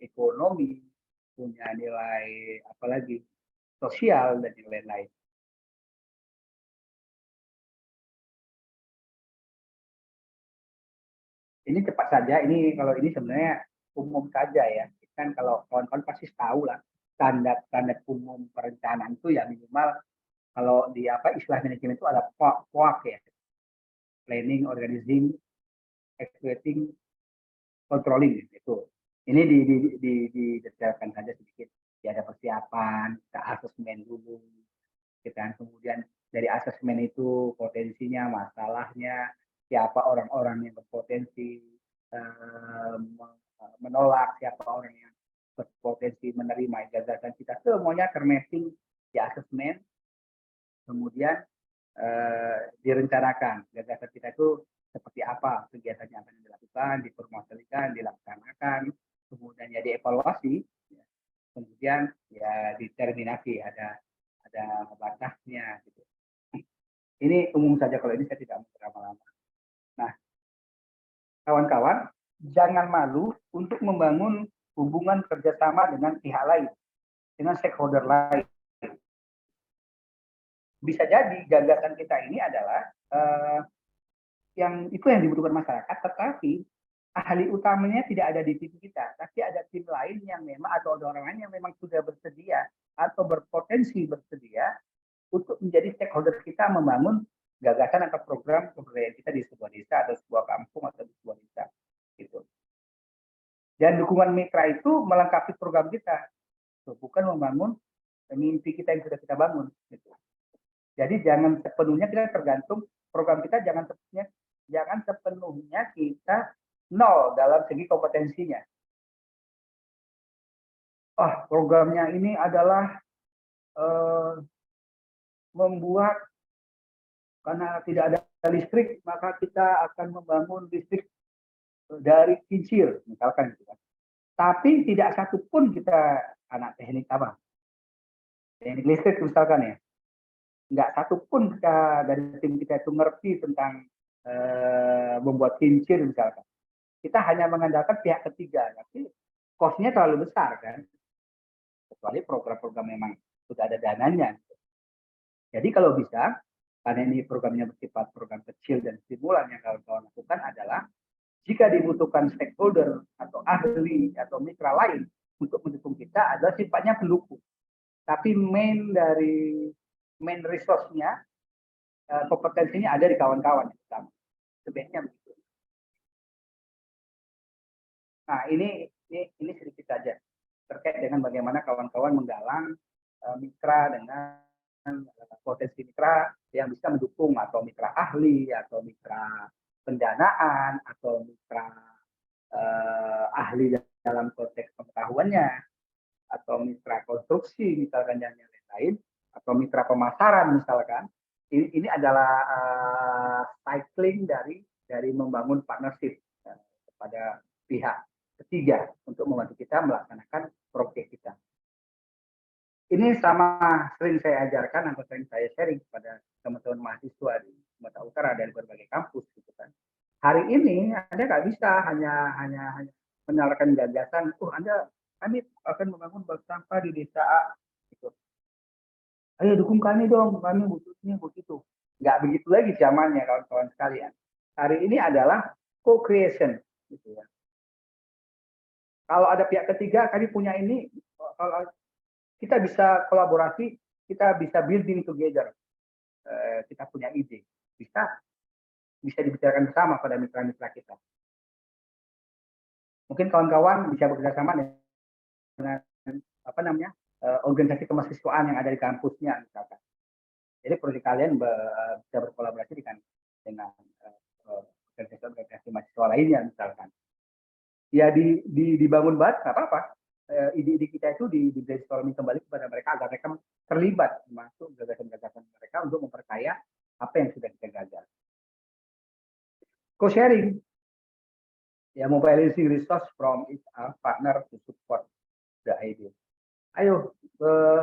ekonomi, punya nilai apalagi sosial dan nilai lain. Ini cepat saja, ini kalau ini sebenarnya umum saja ya. Kan kalau kawan-kawan pasti tahu lah standar umum perencanaan itu ya minimal kalau di istilah manajemen itu ada POAK ya. Planning, organizing, executing, controlling itu. Ini didetailkan saja sedikit. Ya ada persiapan, kita asesmen dulu, kita kemudian dari asesmen itu potensinya, masalahnya, siapa orang-orang yang berpotensi menolak, siapa orang yang berpotensi menerima gagasan kita, semuanya termapping di asesmen, kemudian direncanakan gagasan kita itu seperti apa, kegiatannya akan dilakukan, dipromosikan, dilaksanakan, kemudian ya dievaluasi, kemudian ya determinasi, ada batasnya gitu. Ini umum saja, kalau ini saya tidak mau berlama-lama. Nah, kawan-kawan, jangan malu untuk membangun hubungan kerjasama dengan pihak lain, dengan stakeholder lain. Bisa jadi gagasan kita ini adalah yang dibutuhkan masyarakat, tetapi ahli utamanya tidak ada di tim kita, tapi ada tim lain yang memang, atau ada orang lain yang memang sudah bersedia atau berpotensi bersedia untuk menjadi stakeholder kita membangun gagasan atau program kebudayaan kita di sebuah desa atau sebuah kampung atau di sebuah desa gitu. Dan dukungan mitra itu melengkapi program kita, bukan membangun mimpi kita yang sudah kita bangun gitu. Jadi jangan sepenuhnya kita tergantung program kita, jangan sepenuhnya kita nol dalam segi kompetensinya. Programnya ini adalah membuat, karena tidak ada listrik, maka kita akan membangun listrik dari kincir, misalkan gitu kan. Tapi tidak satupun kita anak teknik apa, Teknik listrik misalkan ya, nggak satupun dari tim kita itu ngerti tentang membuat kincir misalkan. Kita hanya mengandalkan pihak ketiga, tapi cost-nya terlalu besar kan, kecuali program-program memang sudah ada dananya. Jadi kalau bisa, karena ini programnya bersifat program kecil dan stimulan yang kawan-kawan lakukan adalah jika dibutuhkan stakeholder atau ahli atau mitra lain untuk mendukung kita adalah sifatnya pendukung. Tapi main resource-nya, kompetensinya ada di kawan-kawan. Sebaiknya begitu. Nah, ini sedikit saja terkait dengan bagaimana kawan-kawan menggalang mitra dengan potensi mitra yang bisa mendukung, atau mitra ahli, atau mitra pendanaan, atau mitra ahli dalam konteks pengetahuannya, atau mitra konstruksi misalkan, dan yang lain-lain, atau mitra pemasaran misalkan. Ini adalah cycling dari membangun partnership kepada pihak ketiga untuk membantu kita melaksanakan proyek kita. Ini sama sering saya ajarkan atau sering saya sharing kepada teman-teman mahasiswa di Sumatera Utara dari berbagai kampus gitu kan. Hari ini Anda nggak bisa hanya menyalakan gagasan, kami akan membangun bank sampah di desa A. Gitu. Ayo dukung kami dong, kami butuh ini, butuh itu. Nggak begitu lagi zamannya kawan-kawan sekalian. Hari ini adalah co-creation gitu ya. Kalau ada pihak ketiga, kami punya ini, kalau kita bisa kolaborasi, kita bisa building together. Kita punya ide, bisa dibicarakan bersama pada mitra-mitra kita. Mungkin kawan-kawan bisa bekerjasama dengan organisasi kemahasiswaan yang ada di kampusnya misalkan. Jadi proyek kalian bisa berkolaborasi dengan organisasi mahasiswa lainnya misalkan. Ya dibangun banget, nggak apa-apa. Ide-ide kita itu di brainstorming kembali kepada mereka agar mereka terlibat masuk gagasan-gagasan mereka untuk memperkaya apa yang sudah kita gagal. Co-sharing, ya, mobilizing resource from each partner to support the idea. Ayo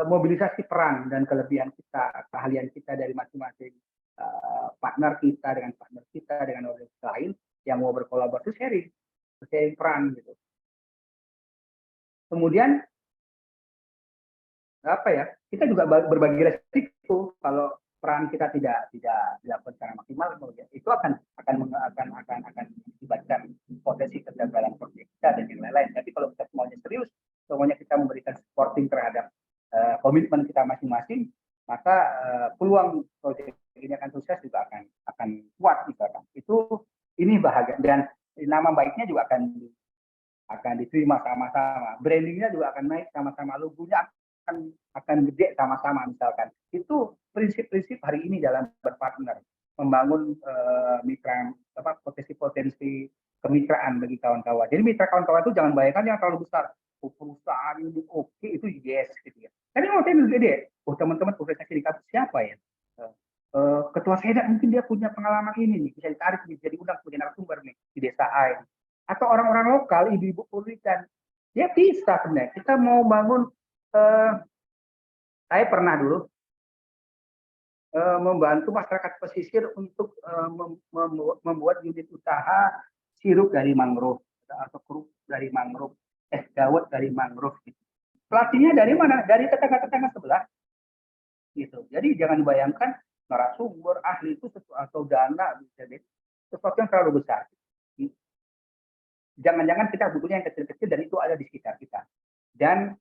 mobilisasi peran dan kelebihan kita, keahlian kita dari masing-masing partner kita dengan organisasi lain yang mau berkolaborasi, sharing peran gitu. Kemudian kita juga berbagi resiko kalau peran kita tidak dilakukan secara maksimal, itu akan mengakibatkan potensi kegagalan proyek kita dan yang lain-lain. Tapi kalau kita semuanya serius, semuanya kita memberikan supporting terhadap komitmen kita masing-masing, maka peluang proyek ini akan sukses juga akan kuat misalkan. Ini bahagia, dan nama baiknya juga akan diterima sama-sama, brandingnya juga akan naik sama-sama, logonya akan gede sama-sama misalkan. Itu prinsip-prinsip hari ini dalam berpartner, membangun potensi-potensi kemitraan bagi kawan-kawan. Jadi mitra kawan-kawan itu jangan bayangkan yang terlalu besar. Perusahaan ini oke, itu yes gitu ya. Tapi mau saya gede, teman-teman organisasi di kampus siapa ya? Ketua Seda mungkin dia punya pengalaman ini nih, bisa ditarik jadi undang sebagai narasumber nih di desa A. Atau orang-orang lokal, ibu-ibu Puritan, ya bisa sebenarnya. Kita mau bangun, saya pernah dulu membantu masyarakat pesisir untuk membuat unit usaha sirup dari mangrove atau kerupuk dari mangrove, es dawet dari mangrove. Gitu. Pelatihnya dari mana? Dari tetangga-tetangga sebelah. Gitu. Jadi jangan bayangkan narasumber ahli itu atau dana sesuatu yang terlalu besar. Jangan-jangan kita butuhnya yang kecil-kecil dan itu ada di sekitar kita. Dan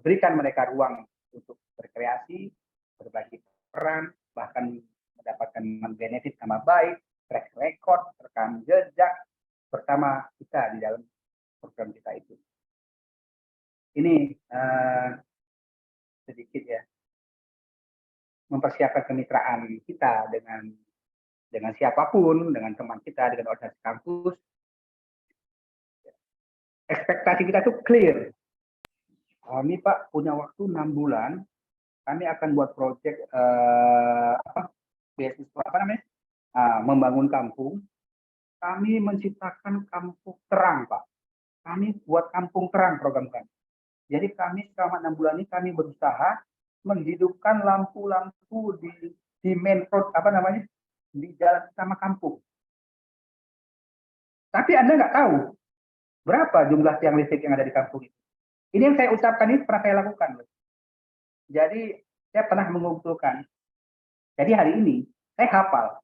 berikan mereka ruang untuk berkreasi, berbagi peran, bahkan mendapatkan benefit sama baik, track record, rekam jejak bersama kita di dalam program kita itu. Ini sedikit ya, mempersiapkan kemitraan kita dengan siapapun, dengan teman kita, dengan organisasi kampus. Ekspektasi kita itu clear. Kami Pak punya waktu 6 bulan, kami akan buat proyek beasiswa membangun kampung. Kami menciptakan kampung terang Pak. Kami buat kampung terang program kami. Jadi kami selama 6 bulan ini kami berusaha menghidupkan lampu-lampu di main road, apa namanya, di jalan utama kampung. Tapi Anda nggak tahu berapa jumlah tiang listrik yang ada di kampung itu. Ini yang saya ucapkan, ini pernah saya lakukan. Jadi saya pernah mengumpulkan. Jadi hari ini saya hafal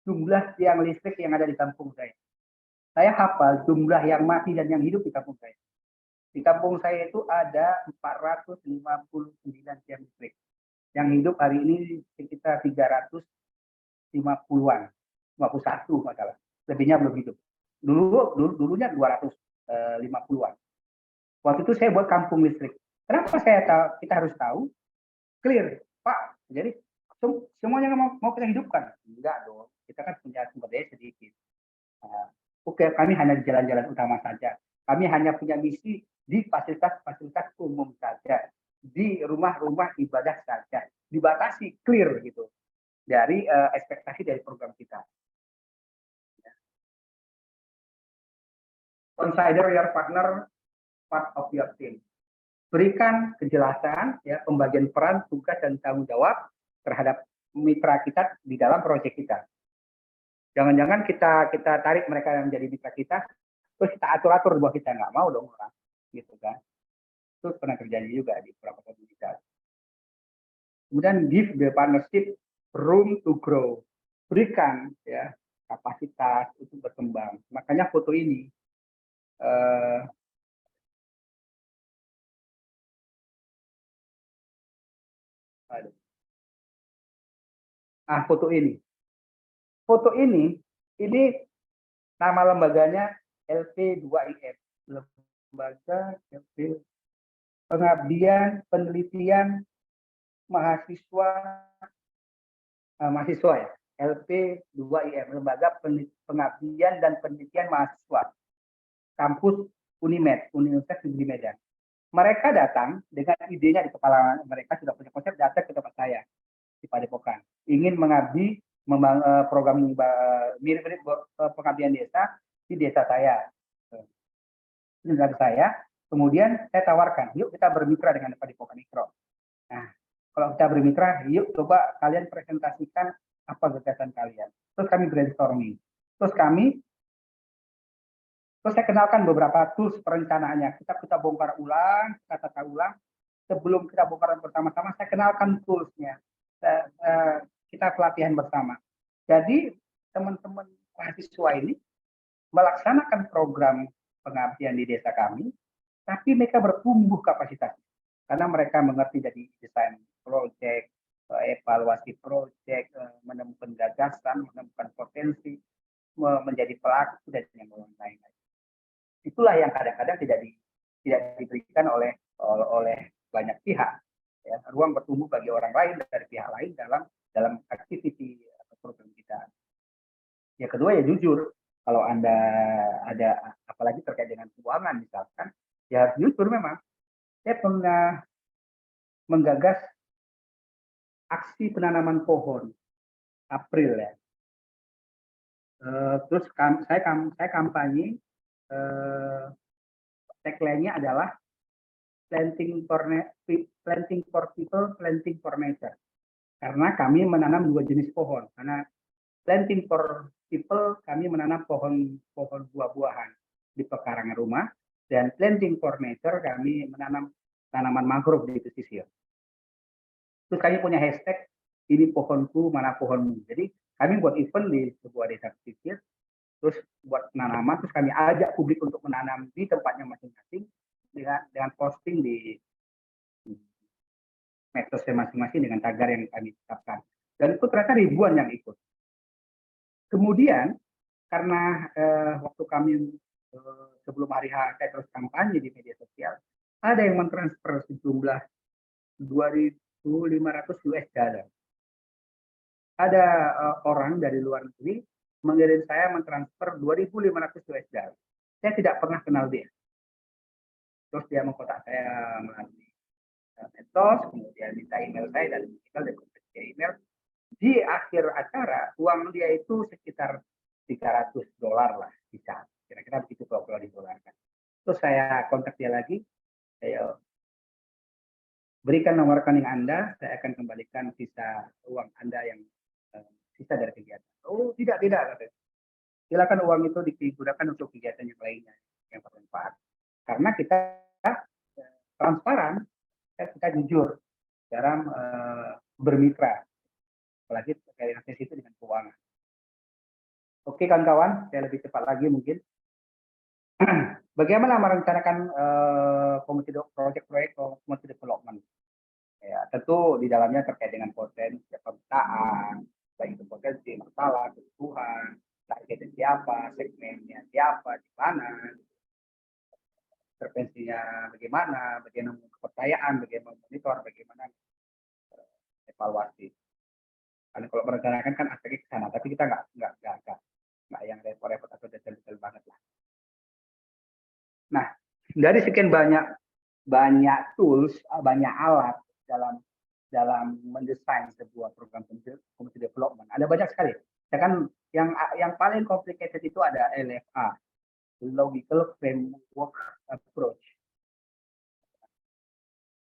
jumlah tiang listrik yang ada di kampung saya. Saya hafal jumlah yang mati dan yang hidup di kampung saya. Di kampung saya itu ada 459 tiang listrik. Yang hidup hari ini sekitar 350-an, 51 masalah. Lebihnya belum hidup. Dulunya 250-an. Waktu itu saya buat kampung listrik. Kenapa kita harus tahu? Clear, Pak. Jadi semuanya mau kita hidupkan? Enggak dong. Kita kan punya sumber daya sedikit. Oke, kami hanya di jalan-jalan utama saja. Kami hanya punya misi di fasilitas-fasilitas umum saja, di rumah-rumah ibadah saja. Dibatasi, clear gitu dari ekspektasi dari program kita. Consider your partner part of your team. Berikan kejelasan, ya, pembagian peran, tugas, dan tanggung jawab terhadap mitra kita di dalam proyek kita. Jangan-jangan kita tarik mereka yang menjadi mitra kita, terus kita atur-atur bahwa kita nggak mau dong orang, gitu kan? Itu pernah terjadi juga di beberapa komunitas. Kemudian give the partnership room to grow, berikan ya kapasitas untuk berkembang. Makanya foto ini foto ini nama lembaganya LP2IM, lembaga LP pengabdian penelitian mahasiswa ya, LP2IM, lembaga pengabdian dan penelitian mahasiswa kampus Unimed, Universitas Negeri Medan. Mereka datang dengan idenya di kepala mereka, sudah punya konsep, datang ke tempat saya di Padepokan, ingin mengabdi program mirip-mirip pengabdian desa di desa saya. Dengan saya, kemudian saya tawarkan, yuk kita bermitra dengan Padepokan Ikro. Nah, kalau kita bermitra, yuk coba kalian presentasikan apa gagasan kalian. Terus kami brainstorming. Terus saya kenalkan beberapa tools perencanaannya. Kita bongkar ulang, kita tata ulang. Sebelum kita bongkar bersama-sama, saya kenalkan toolsnya. Kita pelatihan bersama. Jadi teman-teman mahasiswa ini melaksanakan program pengabdian di desa kami, tapi mereka bertumbuh kapasitasnya. Karena mereka mengerti dari desain proyek, evaluasi proyek, menemukan gagasan, menemukan potensi, menjadi pelaku, dan yang lain-lain. Itulah yang kadang-kadang tidak diberikan oleh banyak pihak. Ya, ruang bertumbuh bagi orang lain dari pihak lain dalam aktiviti program kita. Yang kedua ya jujur, kalau Anda ada apalagi terkait dengan keuangan misalkan, ya harus jujur memang. Saya pernah menggagas aksi penanaman pohon April ya. Terus saya kampanye, tagline-nya adalah planting for people, planting for nature. Karena kami menanam dua jenis pohon. Karena planting for people, kami menanam pohon buah-buahan di pekarangan rumah, dan planting for nature, kami menanam tanaman mangrove di pesisir. Terus kami punya hashtag, ini pohonku, mana pohonmu. Jadi kami buat event di sebuah desa pesisir, terus buat penanaman, terus kami ajak publik untuk menanam di tempatnya masing-masing dengan posting di medsosnya masing-masing dengan tagar yang kami tetapkan. Dan itu ternyata ribuan yang ikut. Kemudian karena waktu kami sebelum hari H saya terus kampanye di media sosial, ada yang mentransfer sejumlah 2.500 US dollar. Ada orang dari luar negeri mengirim saya mentransfer 2.500 US dollar. Saya tidak pernah kenal dia. Terus dia mengkontak saya melalui medsos, kemudian minta email saya dan kontak email. Di akhir acara uang dia itu sekitar $300 lah, bisa kira-kira begitu kalau didolarkan. Terus saya kontak dia lagi, berikan nomor rekening Anda, saya akan kembalikan sisa uang Anda yang sisa dari kegiatan. Oh, tidak, tidak. Silakan uang itu digunakan untuk kegiatan yang lainnya yang bermanfaat. Karena kita transparan, kita jujur dalam bermitra, apalagi terkait itu dengan keuangan. Oke kawan-kawan, saya lebih cepat lagi mungkin. Bagaimana merencanakan proyek-proyek community development? Ya, tentu di dalamnya terkait dengan potensi pemetaan, baik itu potensi, masalah, kebutuhan, targetnya siapa, segmennya siapa, di mana, intervensinya bagaimana, bagaimana kepercayaan, bagaimana monitor, bagaimana evaluasi. Karena kalau merencanakan kan aspeknya ke sana, tapi kita nggak yang repot-repot atau detail-detail banget lah. Nah, dari sekian banyak tools, banyak alat dalam mendesain sebuah program community development, ada banyak sekali. Ya kan yang paling complicated itu ada LFA, Logical Framework Approach.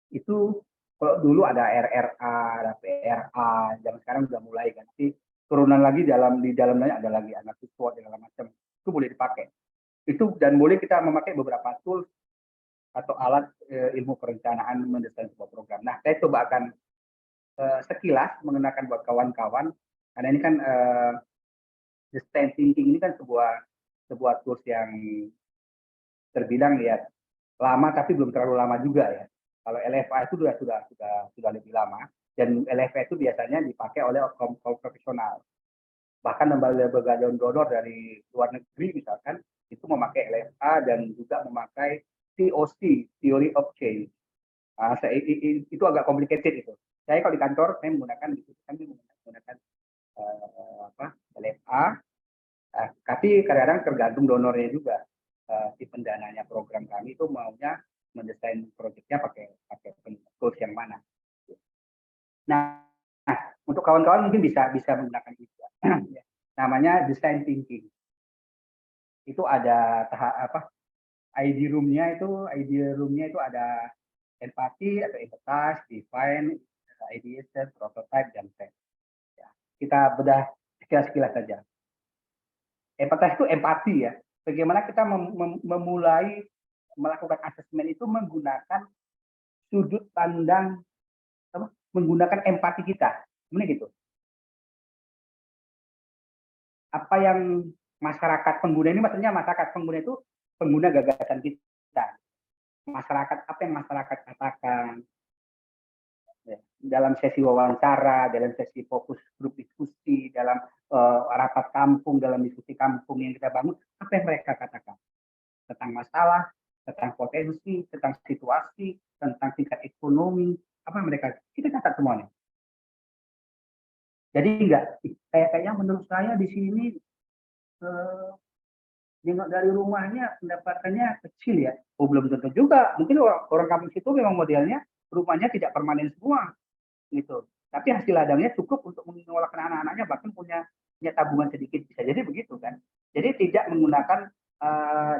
Itu kalau dulu ada RRA, ada PRA, zaman sekarang sudah mulai kan. Jadi turunan lagi di dalamnya ada lagi analisis SWOT segala macam. Itu boleh dipakai. Itu dan boleh kita memakai beberapa tools atau alat ilmu perencanaan mendesain sebuah program. Nah, saya coba akan sekilas mengenakan buat kawan-kawan karena ini kan design thinking ini kan sebuah tools yang terbilang ya lama tapi belum terlalu lama juga ya. Kalau LFA itu sudah lebih lama dan LFA itu biasanya dipakai oleh kaum profesional. Bahkan lembaga donor dari luar negeri misalkan itu memakai LFA dan juga memakai TOC, Theory of Change. Nah, itu agak complicated itu. Saya kalau di kantor saya menggunakan LFA, tapi kadang-kadang tergantung donornya juga. Si pendananya program kami itu maunya mendesain proyeknya pakai tools yang mana. Nah, untuk kawan-kawan mungkin bisa menggunakan itu. Namanya design thinking. Itu ada ID room-nya itu ada empati atau empathize, define, ideation, prototype, dan test. Ya, kita bedah sekilas saja. Empathize itu empati ya. Bagaimana kita memulai melakukan asesmen itu menggunakan sudut pandang, menggunakan empati kita. Ini gitu. Apa yang masyarakat pengguna ini, maksudnya masyarakat pengguna itu pengguna gagasan kita. Masyarakat, apa yang masyarakat katakan ya, dalam sesi wawancara, dalam sesi fokus grup diskusi, dalam rapat kampung, dalam diskusi kampung yang kita bangun, apa yang mereka katakan tentang masalah, tentang potensi, tentang situasi, tentang tingkat ekonomi, apa yang mereka, kita catat semuanya. Jadi kayaknya menurut saya di sini dari rumahnya pendapatannya kecil ya. Oh, belum tentu juga. Mungkin orang kampung situ memang modelnya rumahnya tidak permanen semua gitu. Tapi hasil ladangnya cukup untuk mengelola anak-anaknya, bahkan punya tabungan sedikit, bisa jadi begitu kan. Jadi tidak menggunakan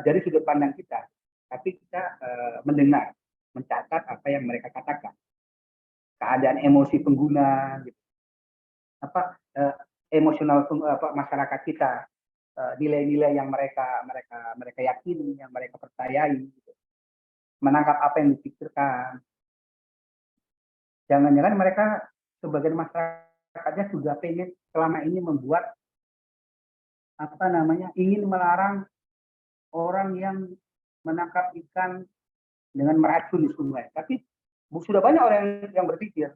dari sudut pandang kita, tapi kita mendengar, mencatat apa yang mereka katakan, keadaan emosi pengguna, gitu. Emosional masyarakat kita, nilai-nilai yang mereka yakini, yang mereka percayai, gitu. Menangkap apa yang dipikirkan. Jangan-jangan mereka sebagian masyarakatnya sudah pengen selama ini membuat ingin melarang orang yang menangkap ikan dengan meracun di sungai. Tapi sudah banyak orang yang berpikir,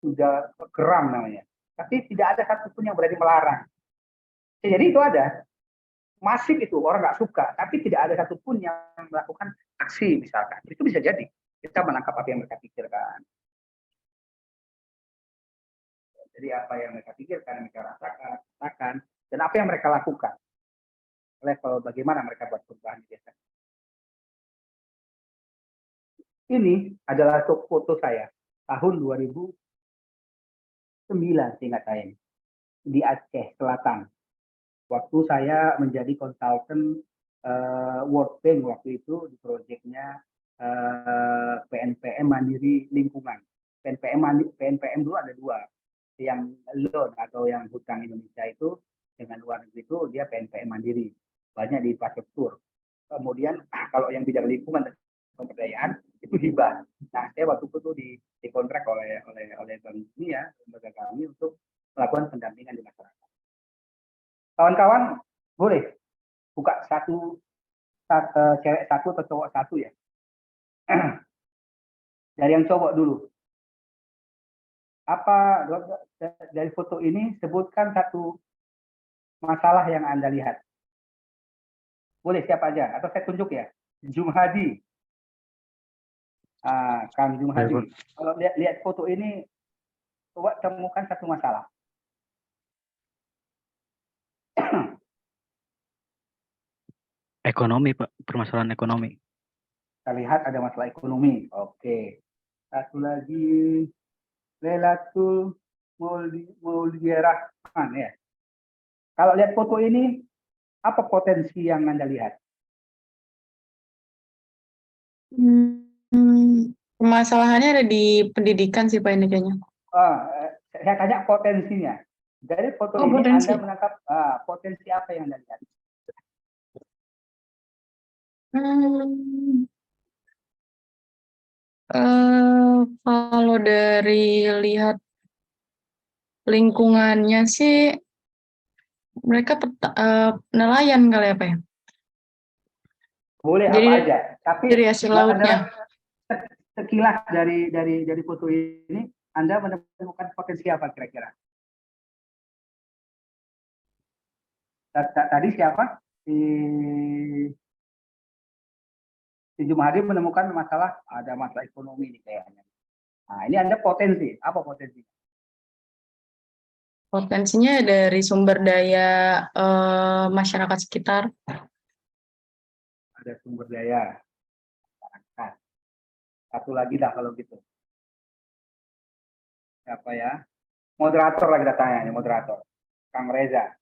sudah geram namanya. Tapi tidak ada satupun yang berani melarang. Jadi itu ada. Masif itu, orang nggak suka. Tapi tidak ada satupun yang melakukan aksi misalkan. Itu bisa jadi. Kita menangkap apa yang mereka pikirkan. Jadi apa yang mereka pikirkan, mereka rasakan, dan apa yang mereka lakukan. Level bagaimana mereka buat perubahan biasa. Ini adalah foto saya tahun 2009 seingat saya di Aceh Selatan. Waktu saya menjadi konsultan World Bank waktu itu di proyeknya PNPM mandiri lingkungan. PNPM dulu ada dua, yang loan atau yang hutang Indonesia itu dengan luar negeri itu dia PNPM mandiri, banyak di infrastruktur. Kemudian kalau yang bidang lingkungan dan pemberdayaan itu hibah. Nah, saya waktu itu tuh dikontrak oleh Bank Dunia, lembaga kami untuk melakukan pendampingan di masyarakat. Kawan-kawan boleh buka cewek satu atau cowok satu ya. Dari yang cowok dulu. Apa dari foto ini sebutkan satu masalah yang Anda lihat. Boleh siapa aja atau saya tunjuk ya. Jumhadi. Kang Jumhadi. Kalau lihat foto ini coba temukan satu masalah. Ekonomi, Pak. Permasalahan ekonomi. Kita lihat ada masalah ekonomi. Oke. Satu lagi. Lelatul Mauliyarahman ya. Kalau lihat foto ini, apa potensi yang Anda lihat? Permasalahannya ada di pendidikan sih Pak ini kayaknya. Saya tanya potensinya. Dari foto ini potensi. Anda menangkap potensi apa yang Anda lihat? Kalau dari lihat lingkungannya sih mereka nelayan kali apa ya? Boleh Jadi apa aja. Tapi dari hasil lautnya. Sekilas dari foto ini, Anda menemukan potensi apa kira-kira? Tadi siapa? Si Jumhadi menemukan ada masalah ekonomi nih kayaknya. Nah, ini Anda potensi. Apa potensi? Potensinya dari sumber daya masyarakat sekitar. Ada sumber daya masyarakat. Satu lagi dah kalau gitu. Siapa ya? Moderator lagi datanya, moderator. Kang Reza.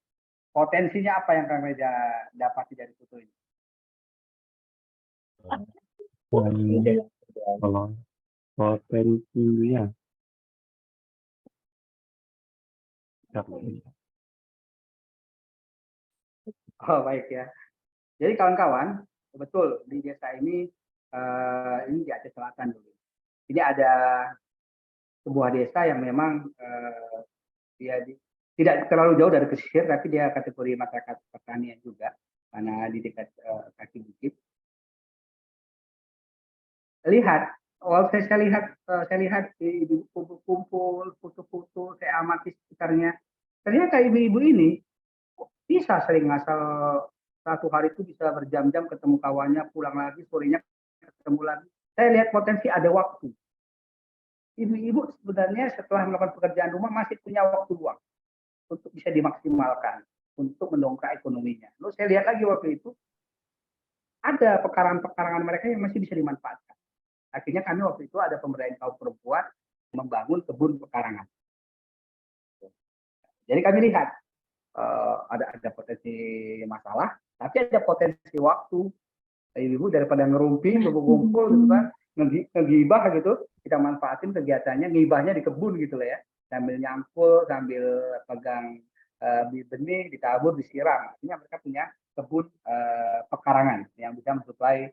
Potensinya apa yang Kang Reza dapati dari foto ini? Kalau potensinya Oh baik ya. Jadi kawan-kawan, betul di desa ini di Aceh Selatan dulu. Ini ada sebuah desa yang memang dia tidak terlalu jauh dari pesisir, tapi dia kategori masyarakat pertanian juga karena di dekat kaki bukit. Lihat, saya lihat ibu kumpul, foto-foto, saya amati sekitarnya. Ternyata ibu-ibu ini bisa sering ngasal satu hari itu bisa berjam-jam ketemu kawannya, pulang lagi, sorenya ketemu lagi. Saya lihat potensi ada waktu. Ibu-ibu sebenarnya setelah melakukan pekerjaan rumah masih punya waktu luang untuk bisa dimaksimalkan, untuk mendongkrak ekonominya. Lalu saya lihat lagi waktu itu, ada pekarangan-pekarangan mereka yang masih bisa dimanfaatkan. Akhirnya kami waktu itu ada pemberdayaan kaum perempuan membangun kebun pekarangan. Jadi kami lihat ada potensi masalah, tapi ada potensi waktu. Ibu daripada ngerumping, ngumpul gitu kan, ngegibah gitu, kita manfaatin kegiatannya, ngibahnya di kebun gitu lah ya, sambil nyangkul, sambil pegang benih, ditabur, disiram. Artinya mereka punya kebun pekarangan yang bisa mensuplai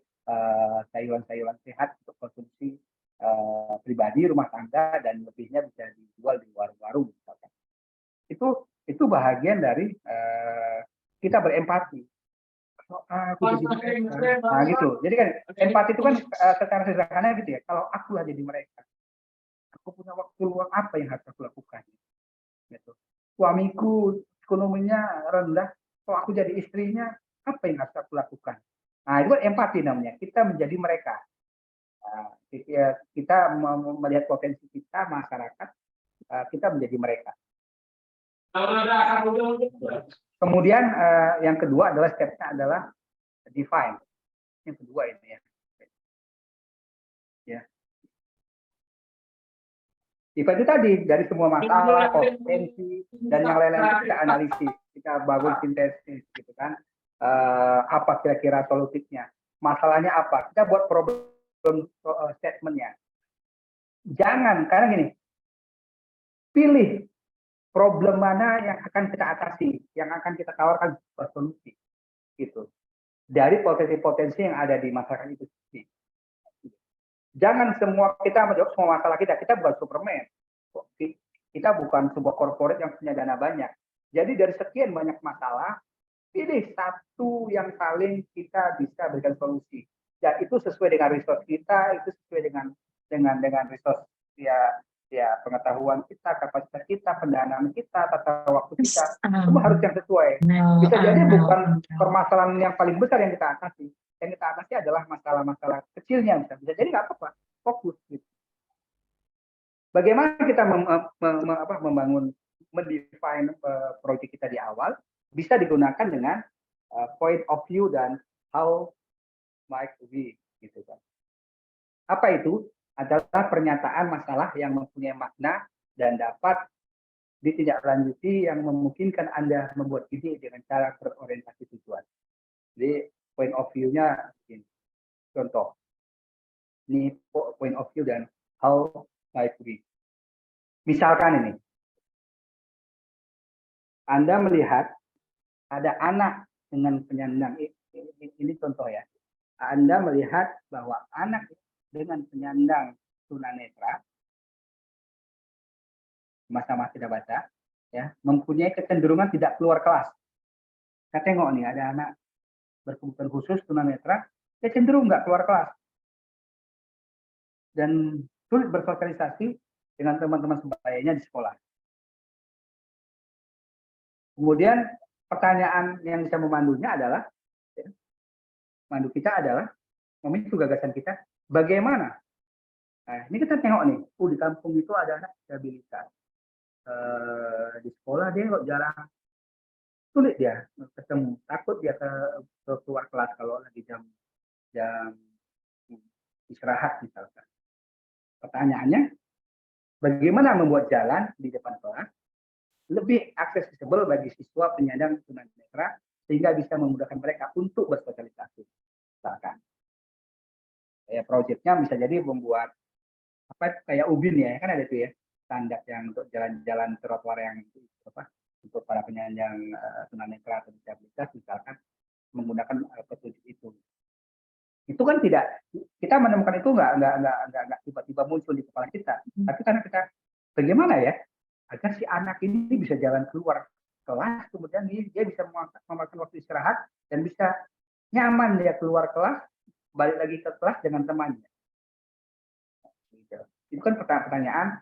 sayuran-sayuran sehat untuk konsumsi pribadi, rumah tangga, dan lebihnya bisa dijual di warung-warung. Itu bahagian dari kita berempati. Nah gitu. Jadi kan empati itu kan secara sederhana gitu ya. Kalau aku lah jadi mereka, aku punya waktu luang apa yang harus aku lakukan? Gitu. Suamiku ekonominya rendah, kalau aku jadi istrinya, apa yang harus aku lakukan? Nah itu empati namanya. Kita menjadi mereka. Nah, kita melihat potensi kita masyarakat, kita menjadi mereka. Kemudian yang kedua adalah stepnya adalah define. Yang kedua ini ya. Define itu tadi dari semua masalah, potensi dan yang lain-lain itu kita analisis, kita bangun sintesis gitu kan. Apa kira-kira solutifnya? Masalahnya apa? Kita buat problem problem statement-nya. Jangan, karena gini, pilih problem mana yang akan kita atasi, yang akan kita tawarkan solusi, gitu. Dari potensi-potensi yang ada di masyarakat itu sendiri. Jangan semua kita menjawab semua masalah kita. Kita bukan Superman. Kita bukan sebuah corporate yang punya dana banyak. Jadi dari sekian banyak masalah, pilih satu yang paling kita bisa berikan solusi. Dan itu sesuai dengan resource kita, itu sesuai dengan resource ya pengetahuan kita, kapasitas kita, pendanaan kita, tata waktu kita, semua harus yang sesuai. Bisa jadi bukan permasalahan yang paling besar yang kita atasi. Yang kita atasi adalah masalah-masalah kecilnya. Bisa jadi nggak apa-apa, fokus. Gitu. Bagaimana kita membangun, mendefine proyek kita di awal, bisa digunakan dengan point of view dan how might we, gitu kan. Apa itu? Adalah pernyataan masalah yang mempunyai makna dan dapat ditindaklanjuti yang memungkinkan Anda membuat ide dengan cara berorientasi tujuan. Jadi point of view-nya ini. Contoh. Ini point of view dan how might we. Misalkan ini. Anda melihat ada anak dengan penyandang, ini contoh ya. Anda melihat bahwa anak dengan penyandang tunanetra, sama-sama tidak baca, ya, mempunyai kecenderungan tidak keluar kelas. Kita tengok nih, ada anak berkebutuhan khusus tunanetra, dia cenderung nggak keluar kelas dan sulit bersosialisasi dengan teman-teman sebayanya di sekolah. Kemudian pertanyaan yang bisa memandunya adalah, ya, mandu kita adalah memicu gagasan kita. Bagaimana? Nah, ini kita tengok nih, di kampung itu ada anak disabilitas. Di sekolah dia kok jarang, sulit dia ketemu, takut dia ke keluar kelas kalau lagi jam istirahat misalkan. Pertanyaannya, bagaimana membuat jalan di depan kelas lebih aksesibel bagi siswa penyandang tunanetra sehingga bisa memudahkan mereka untuk bersosialisasi. Misalkan. Proyeknya bisa jadi membuat kayak ubin ya, kan ada tuh ya standar yang untuk jalan-jalan trotoar yang untuk para penyandang tunanetra atau disabilitas, misalkan menggunakan petunjuk itu. Itu kan tidak, kita menemukan itu nggak tiba-tiba muncul di kepala kita, tapi karena kita bagaimana ya agar si anak ini bisa jalan keluar kelas, kemudian dia bisa memakan waktu istirahat dan bisa nyaman dia keluar kelas, balik lagi ke kelas dengan temannya. Itu kan pertanyaan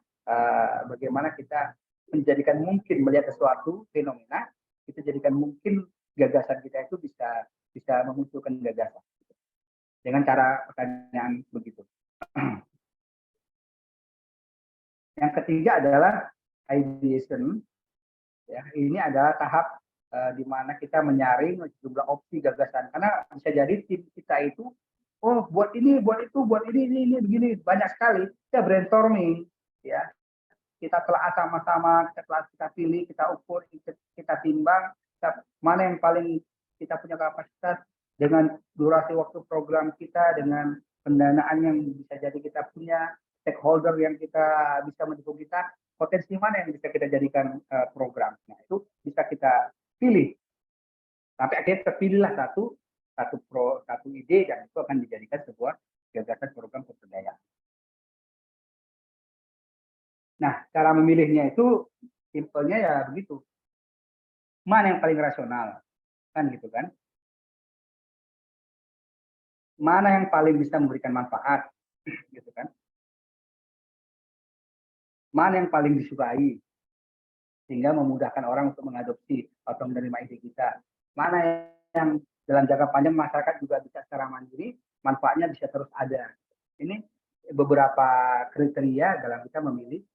bagaimana kita menjadikan mungkin melihat sesuatu fenomena, kita jadikan mungkin gagasan kita itu bisa memunculkan gagasan dengan cara pertanyaan begitu. Yang ketiga adalah ideation. Ya, ini adalah tahap di mana kita menyaring sejumlah opsi gagasan, karena bisa jadi tim kita itu buat ini, buat itu, buat ini begini, banyak sekali. Kita brainstorming, ya. Kita telah sama-sama, kita pilih, kita ukur, kita timbang, mana yang paling kita punya kapasitas dengan durasi waktu program kita, dengan pendanaan yang bisa jadi kita punya, stakeholder yang kita bisa mendukung kita, potensi mana yang bisa kita jadikan program. Nah, itu bisa kita pilih. Sampai akhirnya terpilihlah satu ide dan itu akan dijadikan sebuah gagasan program pemberdayaan. Nah, cara memilihnya itu simpelnya ya begitu. Mana yang paling rasional? Kan gitu kan? Mana yang paling bisa memberikan manfaat? Gitu kan? Mana yang paling disukai? Sehingga memudahkan orang untuk mengadopsi atau menerima ide kita. Mana yang dalam jangka panjang masyarakat juga bisa secara mandiri, manfaatnya bisa terus ada. Ini beberapa kriteria dalam kita memilih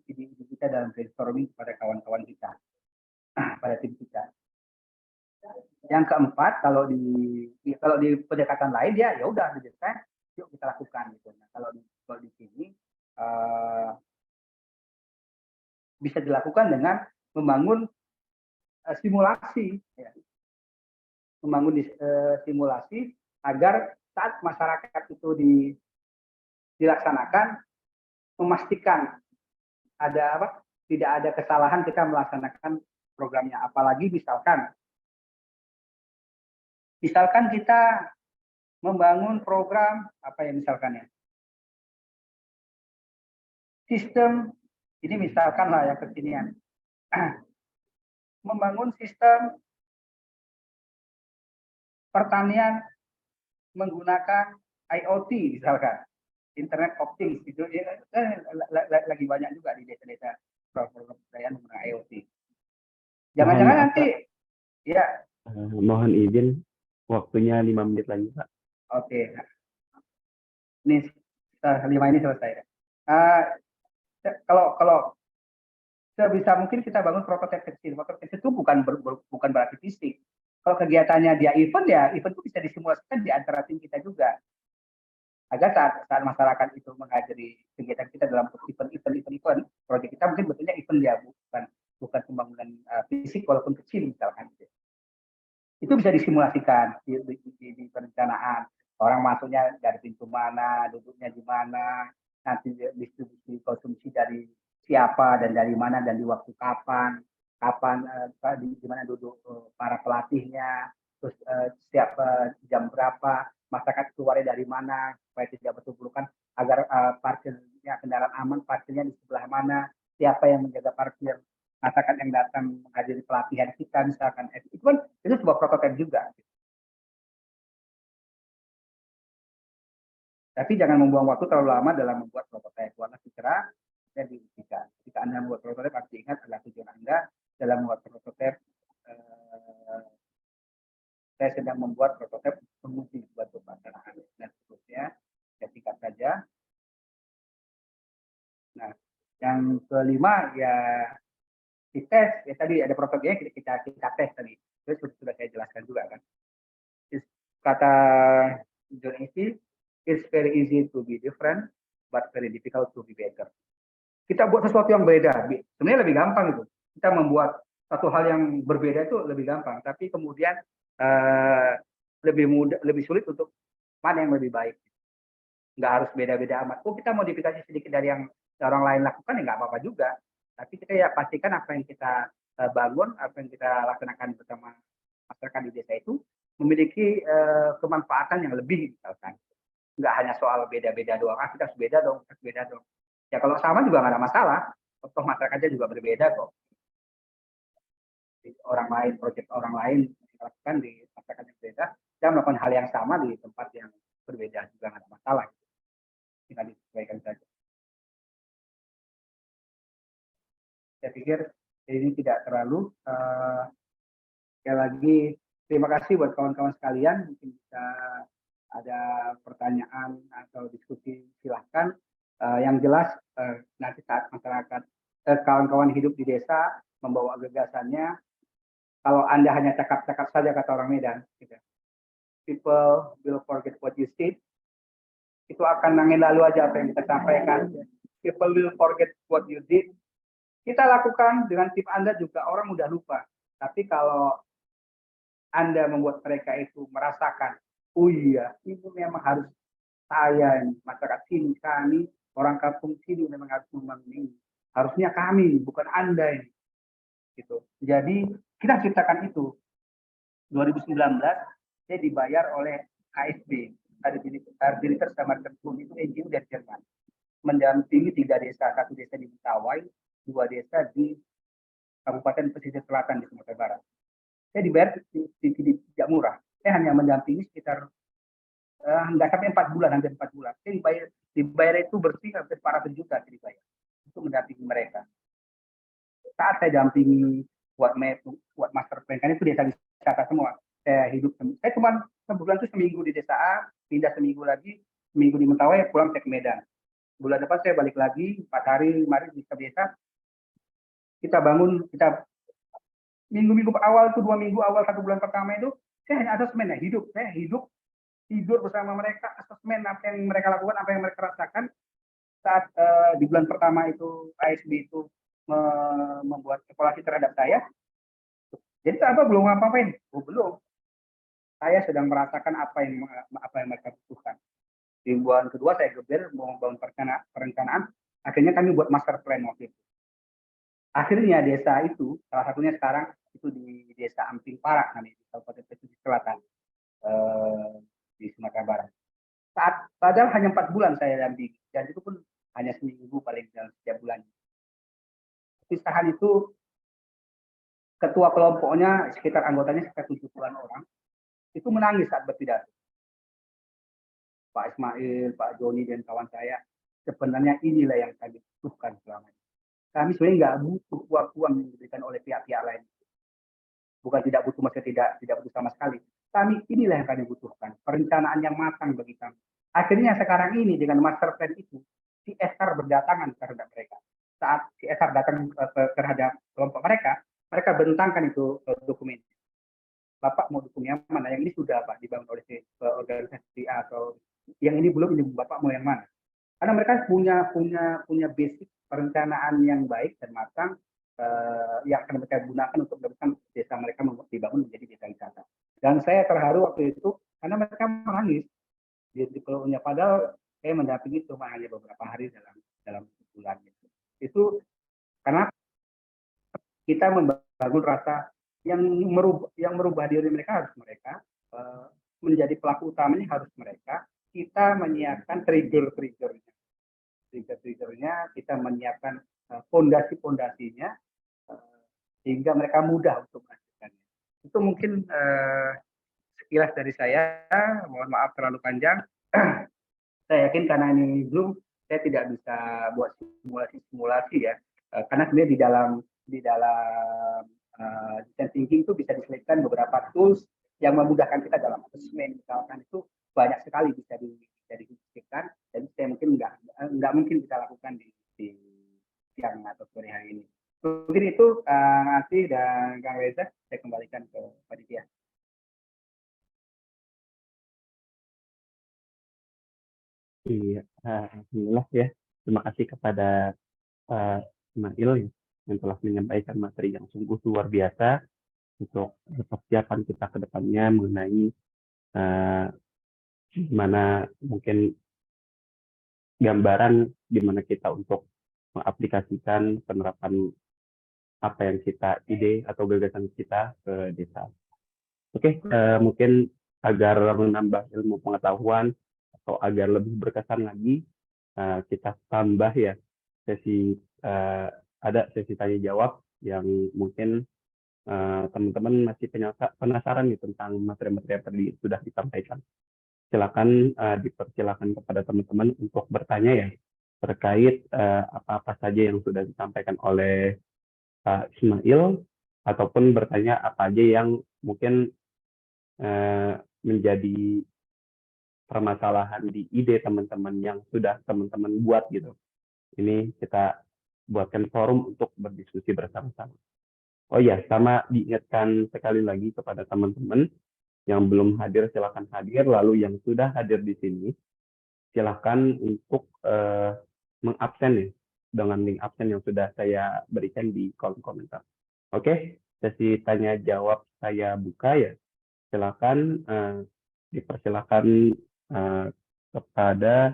ide kita dalam brainstorming kepada kawan-kawan kita, pada tim kita. Yang keempat, kalau di pendekatan lain ya udah didesain, yuk kita lakukan gitu. Nah, kalau di sini bisa dilakukan dengan membangun simulasi, ya. Membangun simulasi agar saat masyarakat itu dilaksanakan, memastikan ada apa? Tidak ada kesalahan kita melaksanakan programnya. Apalagi misalkan kita membangun program apa ya misalkan ya, sistem ini misalkan lah yang kekinian, membangun sistem pertanian menggunakan IoT misalkan, Internet of Things itu lagi banyak juga di desa-desa program pemberdayaan menggunakan IoT. Jangan-jangan nanti ya. Mohon izin waktunya 5 menit lagi Pak. Oke. Ini 5 ini selesai. Kalau sebisa mungkin kita bangun prototipe kecil. Prototipe kecil itu bukan berarti fisik. Kalau kegiatannya dia event ya, event itu bisa disimulasikan di antara tim kita juga. Agar saat masyarakat itu menghadiri kegiatan kita dalam event, proyek kita mungkin betulnya event ya, bukan pembangunan fisik walaupun kecil misalkan. Itu bisa disimulasikan di perencanaan. Orang masuknya dari pintu mana, duduknya di mana, nanti distribusi konsumsi dari siapa dan dari mana dan di waktu kapan di mana duduk para pelatihnya, terus setiap jam berapa, masyarakat keluarnya dari mana supaya tidak bertumpukan, agar parkirnya kendaraan aman, parkirnya di sebelah mana, siapa yang menjaga parkir, masyarakat yang datang menghadiri pelatihan kita misalkan, itu sebuah prototipe juga. Tapi jangan membuang waktu terlalu lama dalam membuat prototipe, warna segera dan dibuktikan. Ketika Anda membuat prototipe, pasti ingat adalah tujuan Anda dalam membuat prototipe. Saya sedang membuat prototipe menguji suatu pelaksanaan dan seterusnya. Ya singkat saja. Nah, yang kelima ya dites. Ya tadi ada prototipenya kita tes tadi. Itu sudah saya jelaskan juga kan. Kata John Issy, it's very easy to be different, but very difficult to be better. Kita buat sesuatu yang beda, sebenarnya lebih gampang itu. Kita membuat satu hal yang berbeda itu lebih gampang, tapi kemudian lebih sulit untuk mana yang lebih baik. Nggak harus beda-beda amat. Oh, kita modifikasi sedikit dari yang orang lain lakukan, ya nggak apa-apa juga. Tapi kita ya pastikan apa yang kita bangun, apa yang kita laksanakan bersama masyarakat di desa itu memiliki kemanfaatan yang lebih, misalkan. Nggak hanya soal beda-beda doang, kita harus beda dong, Ya kalau sama juga nggak ada masalah, toh masyarakatnya juga berbeda kok. Orang lain, proyek orang lain dilakukan di masyarakat yang berbeda, dan melakukan hal yang sama di tempat yang berbeda juga nggak ada masalah. Tinggal disesuaikan saja. Saya pikir ini tidak terlalu. Sekali lagi terima kasih buat kawan-kawan sekalian. Mungkin bisa ada pertanyaan atau diskusi, silahkan. Yang jelas nanti saat masyarakat kawan-kawan hidup di desa membawa gagasannya, kalau Anda hanya cakap-cakap saja kata orang Medan, gitu. People will forget what you said. Itu akan angin lalu aja apa yang kita sampaikan. People will forget what you did. Kita lakukan dengan tim Anda juga orang mudah lupa. Tapi kalau Anda membuat mereka itu merasakan, oh iya, itu memang harus saya, masyarakat sini, kami, orang kampung sini memang harus membangun ini. Harusnya kami, bukan Anda ini. Gitu. Jadi kita ciptakan itu. 2019 saya dibayar oleh KSB, Kardineter Samarkandbund, itu NGO dari Jerman, mendampingi 3 desa, 1 desa di Mentawai, 2 desa di Kabupaten Pesisir Selatan di Sumatera Barat. Saya dibayar tidak murah. Saya hanya mendampingi sekitar nggak sampai 4 bulan, hampir 4 bulan. Saya dibayar itu bersih hampir 400 juta saya dibayar untuk mendampingi mereka. Saat saya dampingi buat master plan, kan itu desa wisata semua. Saya cuma sebulan itu seminggu di desa A, pindah seminggu lagi, seminggu di Mentawai, pulang saya ke Medan. Bulan depan saya balik lagi, 4 hari, 5 hari di desa. Kita bangun, minggu-minggu awal itu 2 minggu awal 1 bulan pertama itu, saya hanya asesmen ya, saya tidur bersama mereka, asesmen apa yang mereka lakukan, apa yang mereka rasakan. Saat di bulan pertama itu ASB itu membuat evaluasi terhadap saya. Jadi apa belum ngapain? Oh, belum. saya sedang merasakan apa yang mereka butuhkan. Di bulan kedua saya geber mau membangun perencanaan, akhirnya kami buat master plan waktu itu. Akhirnya desa itu, salah satunya sekarang itu di desa Amping Parak, di Kabupaten Pesisir Selatan, di Sumatera Barat. Padahal hanya 4 bulan saya dampingi, dan itu pun hanya seminggu paling dalam setiap bulan. Pisahan itu ketua kelompoknya sekitar anggotanya sekitar 70-an orang itu menangis saat berpidato. Pak Ismail, Pak Joni dan kawan saya, sebenarnya inilah yang kami butuhkan selama ini. Kami sebenarnya nggak butuh uang yang diberikan oleh pihak-pihak lain. Bukan tidak butuh, maksudnya tidak butuh sama sekali. Kami inilah yang kami butuhkan, perencanaan yang matang bagi kami. Akhirnya sekarang ini dengan master plan itu, CSR berdatangan terhadap mereka. Saat CSR datang terhadap kelompok mereka bentangkan itu dokumen. Bapak mau dukung yang mana? Yang ini sudah Pak dibangun oleh organisasi A, atau yang ini belum, ini Bapak mau yang mana? Karena mereka punya basic perencanaan yang baik dan matang yang akan mereka gunakan untuk mendapatkan desa mereka dibangun menjadi desa wisata. Dan saya terharu waktu itu karena mereka menangis di Pulau-nya, padahal saya mendampingi cuma hanya beberapa hari dalam bulan itu. Itu karena kita membangun rasa yang merubah diri mereka harus mereka, menjadi pelaku utamanya harus mereka. Kita menyiapkan trigger-triggernya, kita menyiapkan fondasi-fondasinya sehingga mereka mudah untuk melakukannya. Itu mungkin sekilas dari saya. Mohon maaf terlalu panjang. Saya yakin karena ini Zoom, saya tidak bisa buat simulasi ya, karena sebenarnya di dalam design thinking itu bisa diselipkan beberapa tools yang memudahkan kita dalam assessment, misalkan itu banyak sekali bisa dipikirkan, dan saya mungkin nggak mungkin kita lakukan di siang atau sore hari ini. Mungkin itu Nanti dan Kang Reza, saya kembalikan ke panitia. Iya, alhamdulillah ya. Terima kasih kepada Pak Ismail yang telah menyampaikan materi yang sungguh luar biasa untuk persiapan kita ke depannya mengenai gimana mungkin gambaran gimana kita untuk mengaplikasikan penerapan apa yang kita ide atau gagasan kita ke desa. Oke, mungkin agar menambah ilmu pengetahuan atau agar lebih berkesan lagi, kita tambah ya ada sesi tanya jawab yang mungkin teman-teman masih penasaran nih tentang materi-materi yang tadi sudah disampaikan. Silakan dipersilakan kepada teman-teman untuk bertanya ya terkait apa-apa saja yang sudah disampaikan oleh Pak Ismail, ataupun bertanya apa aja yang mungkin menjadi permasalahan di ide teman-teman yang sudah teman-teman buat gitu. Ini kita buatkan forum untuk berdiskusi bersama-sama. Oh ya, sama diingatkan sekali lagi kepada teman-teman yang belum hadir silakan hadir, lalu yang sudah hadir di sini silakan untuk mengabsen ya dengan link absen yang sudah saya berikan di kolom komentar. Oke, sesi tanya jawab saya buka ya. Silakan dipersilakan kepada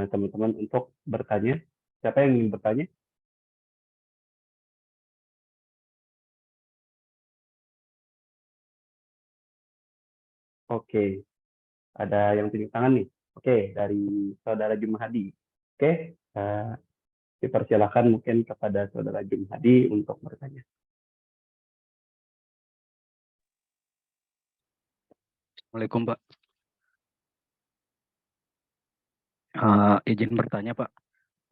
teman-teman untuk bertanya. Siapa yang ingin bertanya? Oke, ada yang tunjuk tangan nih. Oke, dari Saudara Jumhadi. Oke, dipersilakan mungkin kepada Saudara Jumhadi untuk bertanya. Assalamualaikum Pak. Izin bertanya Pak.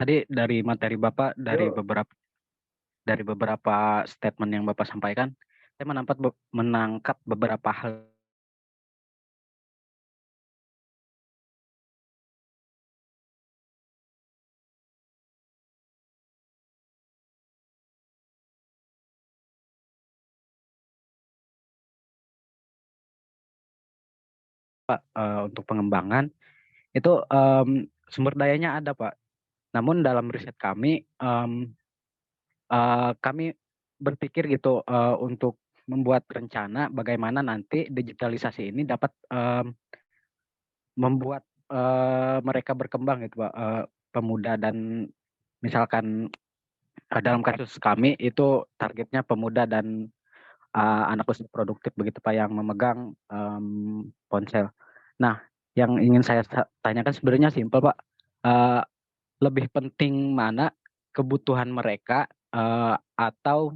Tadi dari materi Bapak dari beberapa statement yang Bapak sampaikan, saya menangkap beberapa hal. Pak, untuk pengembangan itu sumber dayanya ada Pak. Namun dalam riset kami kami berpikir gitu untuk membuat rencana bagaimana nanti digitalisasi ini dapat membuat mereka berkembang gitu Pak, pemuda dan misalkan dalam kasus kami itu targetnya pemuda dan anak usia produktif begitu Pak yang memegang ponsel. Nah, yang ingin saya tanyakan sebenarnya simpel Pak, lebih penting mana kebutuhan mereka atau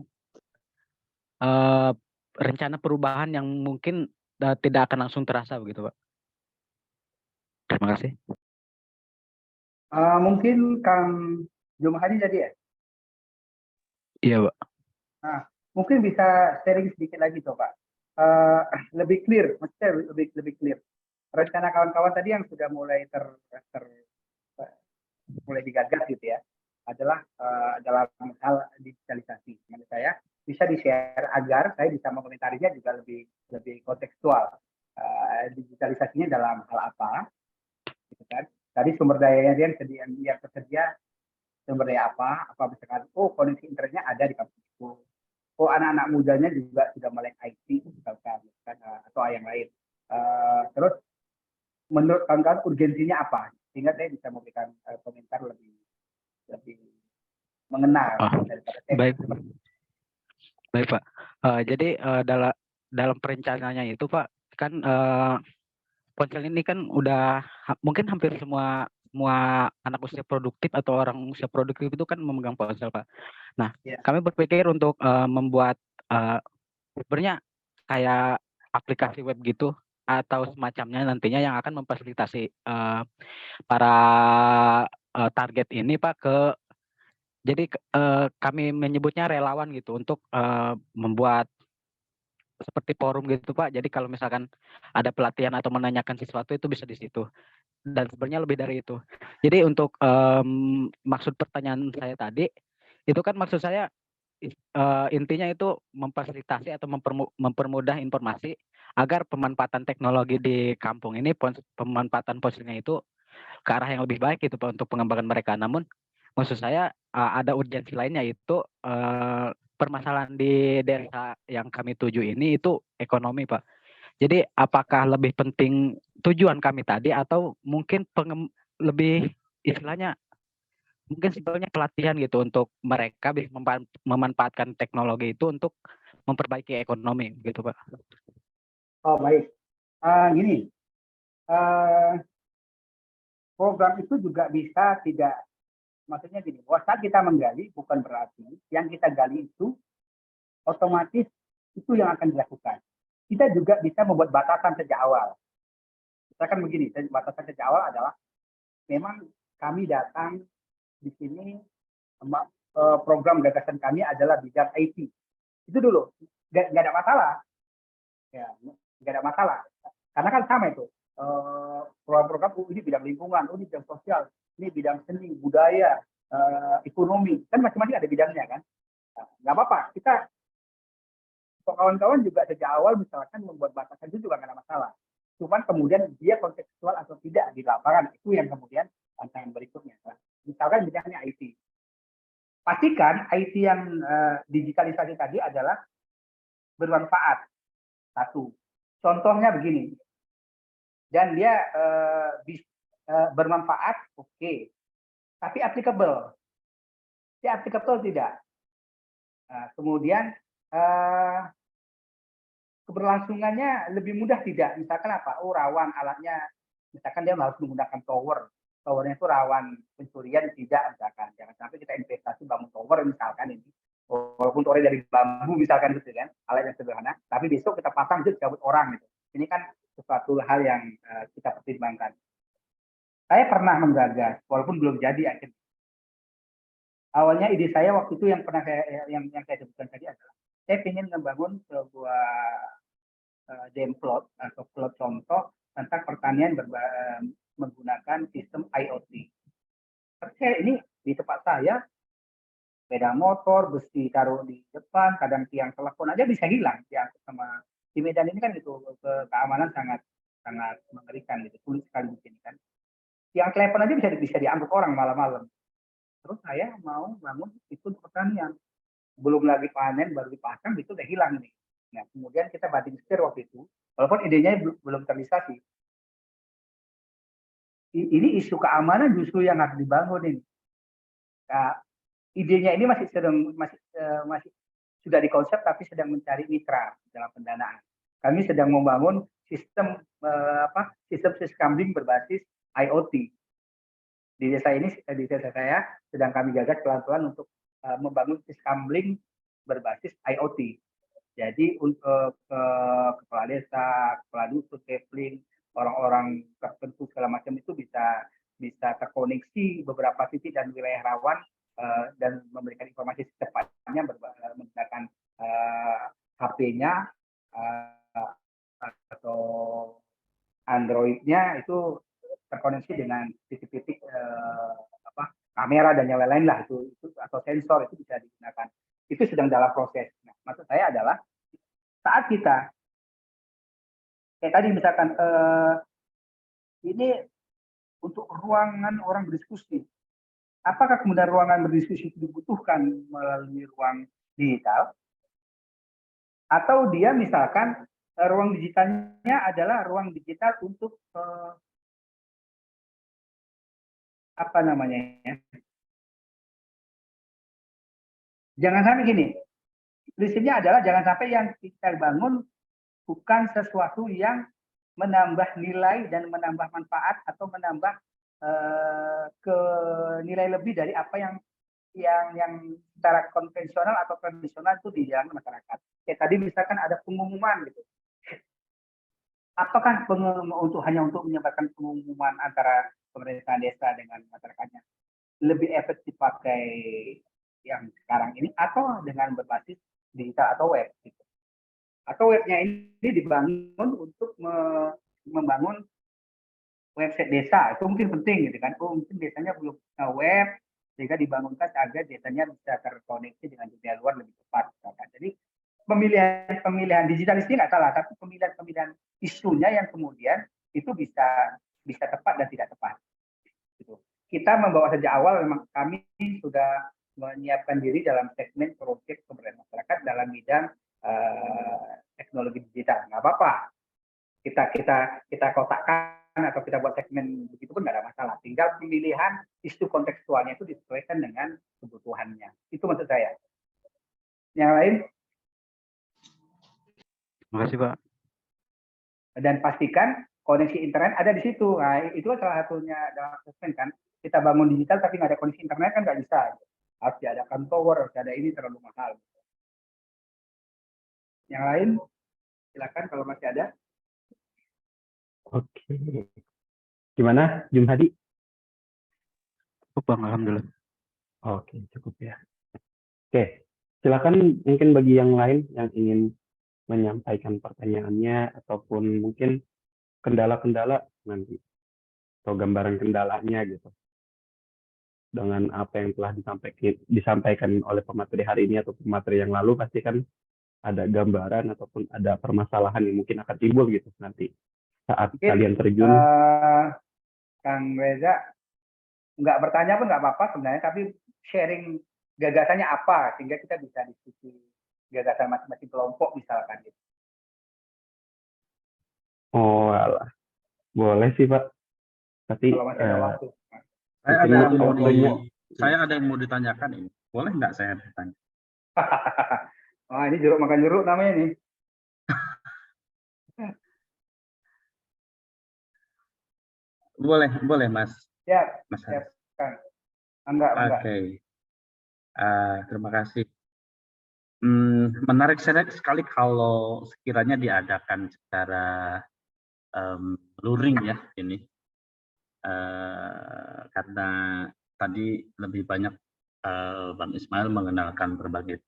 rencana perubahan yang mungkin tidak akan langsung terasa begitu Pak. Terima kasih. Mungkin Kang Jumhadi jadi ya. Iya Pak. Nah, mungkin bisa sharing sedikit lagi tuh Pak. Lebih clear, maksudnya lebih clear. Rencana kawan-kawan tadi yang sudah mulai mulai digagas gitu ya, adalah dalam hal digitalisasi. Menurut saya bisa di-share agar saya bisa mengomentarinya juga lebih kontekstual. Digitalisasinya dalam hal apa, gitu kan? Tadi sumber dayanya yang tersedia sumber daya apa misalkan, kondisi internetnya ada di kampus itu. Anak-anak mudanya juga sudah melek IT misalkan atau yang lain. Terus menurut kawan-kawan urgensinya apa? Sehingga saya bisa memberikan komentar lebih mengenal daripada baik Pak. Jadi dalam perencanaannya itu Pak, kan ponsel ini kan udah mungkin hampir semua anak usia produktif atau orang usia produktif itu kan memegang ponsel Pak. Nah, kami berpikir untuk membuat sebenarnya kayak aplikasi web gitu atau semacamnya nantinya yang akan memfasilitasi para target ini Pak jadi kami menyebutnya relawan gitu untuk membuat seperti forum gitu Pak. Jadi kalau misalkan ada pelatihan atau menanyakan sesuatu itu bisa di situ. Dan sebenarnya lebih dari itu. Jadi untuk maksud pertanyaan saya tadi, itu kan maksud saya intinya itu memfasilitasi atau mempermudah informasi agar pemanfaatan teknologi di kampung ini, pemanfaatan ponselnya itu ke arah yang lebih baik gitu Pak untuk pengembangan mereka. Namun maksud saya ada urgensi lainnya itu permasalahan di desa yang kami tuju ini itu ekonomi Pak. Jadi apakah lebih penting tujuan kami tadi atau mungkin lebih istilahnya mungkin simpelnya pelatihan gitu untuk mereka bisa memanfaatkan teknologi itu untuk memperbaiki ekonomi gitu Pak. Oh baik, gini, program itu juga bisa tidak, maksudnya gini, bahwa saat kita menggali bukan berarti yang kita gali itu otomatis itu yang akan dilakukan. Kita juga bisa membuat batasan sejak awal. Misalkan begini, batasan sejak awal adalah memang kami datang di sini, program gagasan kami adalah bidang IT. Itu dulu, nggak ada masalah. Ya, nggak ada masalah. Karena kan sama itu. Program-program ini bidang lingkungan, ini bidang sosial, ini bidang seni, budaya, ekonomi, kan masing-masing ada bidangnya kan. Nggak apa-apa, kita kawan-kawan juga sejak awal misalkan membuat batasan itu juga nggak ada masalah. Cuman kemudian dia kontekstual atau tidak di lapangan, itu yang kemudian tantangan berikutnya. Misalkan bidangnya IT. Pastikan IT yang digitalisasi tadi adalah bermanfaat. Satu. Contohnya begini. Dan dia bermanfaat, oke. Tapi applicable. Dia applicable tidak. Kemudian keberlangsungannya lebih mudah tidak? Misalkan apa? Rawan alatnya, misalkan dia harus menggunakan tower. Towernya itu rawan pencurian tidak, misalkan. Jangan sampai kita investasi bangun tower misalkan ini. Walaupun towernya dari bambu misalkan gitu kan, alat yang sederhana. Tapi besok kita pasang itu cabut orang gitu. Ini kan sesuatu hal yang kita pertimbangkan. Saya pernah menggagas, walaupun belum jadi akhirnya. Awalnya ide saya waktu itu yang pernah yang saya sebutkan tadi adalah saya ingin membangun sebuah demplot atau plot contoh tentang pertanian menggunakan sistem IoT. Tapi ini di tempat saya sepeda motor, besi taruh di depan, kadang tiang telepon aja bisa hilang diangkut sama di Medan ini kan itu keamanan sangat mengerikan gitu, sulit sekali di sini kan. Tiang telepon aja bisa diangkut orang malam-malam. Terus saya mau bangun itu pertanian, belum lagi panen baru dipasang itu udah hilang nih. Nah, kemudian kita banting setir waktu itu, walaupun idenya belum terrealisasi. Ini isu keamanan justru yang harus dibangun ini. Nah, idenya ini masih sudah dikonsep tapi sedang mencari mitra dalam pendanaan. Kami sedang membangun sistem sistem syscambling berbasis IoT. Di desa saya sedang kami gagas pelan-pelan untuk membangun syscambling berbasis IoT. Jadi untuk kepala desa, kepala dusun, kepling, orang-orang tertentu segala macam itu bisa terkoneksi beberapa titik dan wilayah rawan dan memberikan informasi secepatnya menggunakan HP-nya atau Android-nya itu terkoneksi dengan titik-titik kamera dan yang lain-lain lah itu atau sensor itu bisa digunakan. Itu sedang dalam proses. Nah, maksud saya adalah saat kita kayak tadi misalkan ini untuk ruangan orang berdiskusi. Apakah kemudian ruangan berdiskusi itu dibutuhkan melalui ruang digital? Atau dia misalkan ruang digitalnya adalah ruang digital untuk apa namanya ya? Jangan sampai gini. Prinsipnya adalah jangan sampai yang kita bangun bukan sesuatu yang menambah nilai dan menambah manfaat atau menambah ke nilai lebih dari apa yang secara konvensional atau tradisional itu dijalankan masyarakat. Kayak tadi misalkan ada pengumuman gitu. Apakah hanya untuk menyebarkan pengumuman antara pemerintahan desa dengan masyarakatnya lebih efektif pakai yang sekarang ini atau dengan berbasis digital atau web gitu. Atau webnya ini dibangun untuk membangun website desa, itu mungkin penting gitu kan. Mungkin desanya belum punya web sehingga dibangunkan agar desanya bisa terkoneksi dengan dunia luar lebih cepat misalkan. Jadi pemilihan digital ini nggak salah, tapi pemilihan isunya yang kemudian itu bisa tepat dan tidak tepat gitu. Kita membawa sejak awal memang kami sudah menyiapkan diri dalam segmen proyek pemberdayaan masyarakat dalam bidang teknologi digital. Nggak apa-apa, kita kotakkan atau kita buat segmen begitu pun nggak ada masalah. Tinggal pemilihan isu kontekstualnya itu disesuaikan dengan kebutuhannya. Itu maksud saya. Yang lain? Terima kasih, Pak. Dan pastikan koneksi internet ada di situ. Nah, itu salah satunya dalam segmen kan. Kita bangun digital tapi nggak ada koneksi internet kan nggak bisa. Harus diadakan tower, harus ada ini terlalu mahal. Yang lain? Silakan kalau masih ada. Oke. Gimana, Jum Hadi? Cukup, Bang. Alhamdulillah. Oke, cukup ya. Oke, silakan mungkin bagi yang lain yang ingin menyampaikan pertanyaannya ataupun mungkin kendala-kendala nanti atau gambaran kendalanya gitu dengan apa yang telah disampaikan oleh pemateri hari ini atau pemateri yang lalu, pasti kan ada gambaran ataupun ada permasalahan yang mungkin akan timbul gitu nanti saat Mungkin, kalian terjun. Kang Reza nggak bertanya pun nggak apa-apa sebenarnya, tapi sharing gagasannya apa sehingga kita bisa diskusi gagasan masing-masing kelompok misalkan gitu. Oh alah, boleh sih Pak. Tapi Kalau masih ada waktu. Saya ada yang mau ditanyakan ini. Boleh nggak saya bertanya? Oh, ini jeruk makan jeruk namanya nih. Boleh Mas. Ya, Mas ya, Kang. Enggak. Oke. Terima kasih. Menarik sekali kalau sekiranya diadakan secara luring ya ini. Karena tadi lebih banyak Bang Ismail mengenalkan berbagai.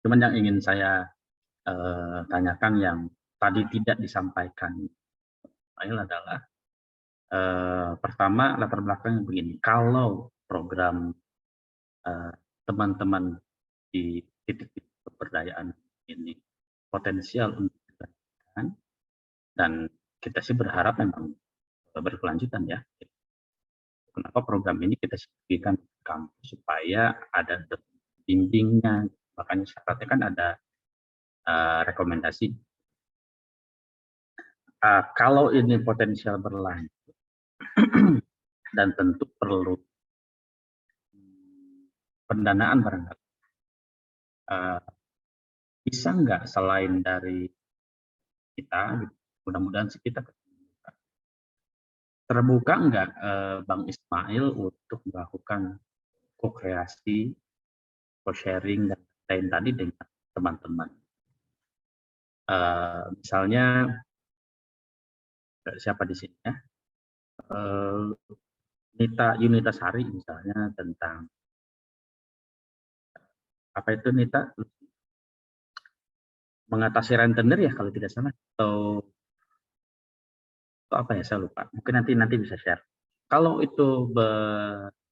Cuman yang ingin saya tanyakan yang tadi tidak disampaikan adalah pertama latar belakangnya begini. Kalau program teman-teman di titik-titik pemberdayaan ini potensial untuk dilakukan, dan kita sih berharap memang berkelanjutan ya. Kenapa program ini kita sediakan di kampus supaya ada bimbingnya, makanya syaratnya kan ada rekomendasi. Kalau ini potensial berlanjut dan tentu perlu pendanaan barangkali, bisa nggak selain dari kita, gitu, mudah-mudahan sih kita terbuka nggak Bang Ismail untuk melakukan co-kreasi, co-sharing dan lain tadi dengan teman-teman. Misalnya siapa di sini ya? Nita Yunitasari misalnya tentang apa itu Nita? Mengatasi rentenir ya kalau tidak salah, atau apa ya, saya lupa. Mungkin nanti bisa share. Kalau itu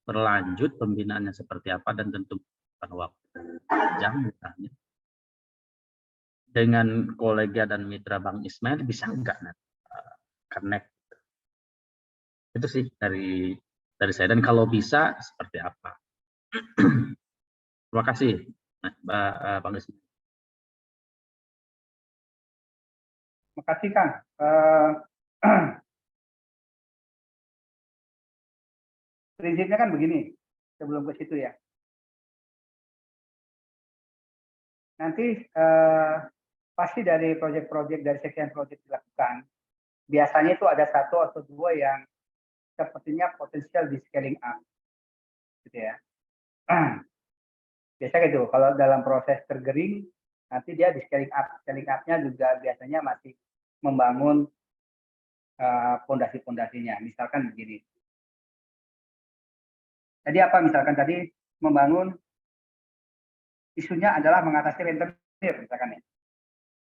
berlanjut pembinaannya seperti apa dan tentu waktu jam misalnya dengan kolega dan mitra Bang Ismail, bisa enggak connect? Itu sih dari saya, dan kalau bisa seperti apa. Terima kasih Bang Ismail. Terima kasih Kang. Prinsipnya kan begini, sebelum ke situ ya. Nanti pasti dari proyek-proyek, dari sekian proyek dilakukan, biasanya itu ada satu atau dua yang sepertinya potensial di scaling up, gitu ya. Biasa gitu, kalau dalam proses tergering, nanti dia di scaling up. Scaling up-nya juga biasanya masih membangun fondasi-fondasinya. Misalkan begini. Jadi apa? Misalkan tadi membangun isunya adalah mengatasi rentenir, misalkan ya.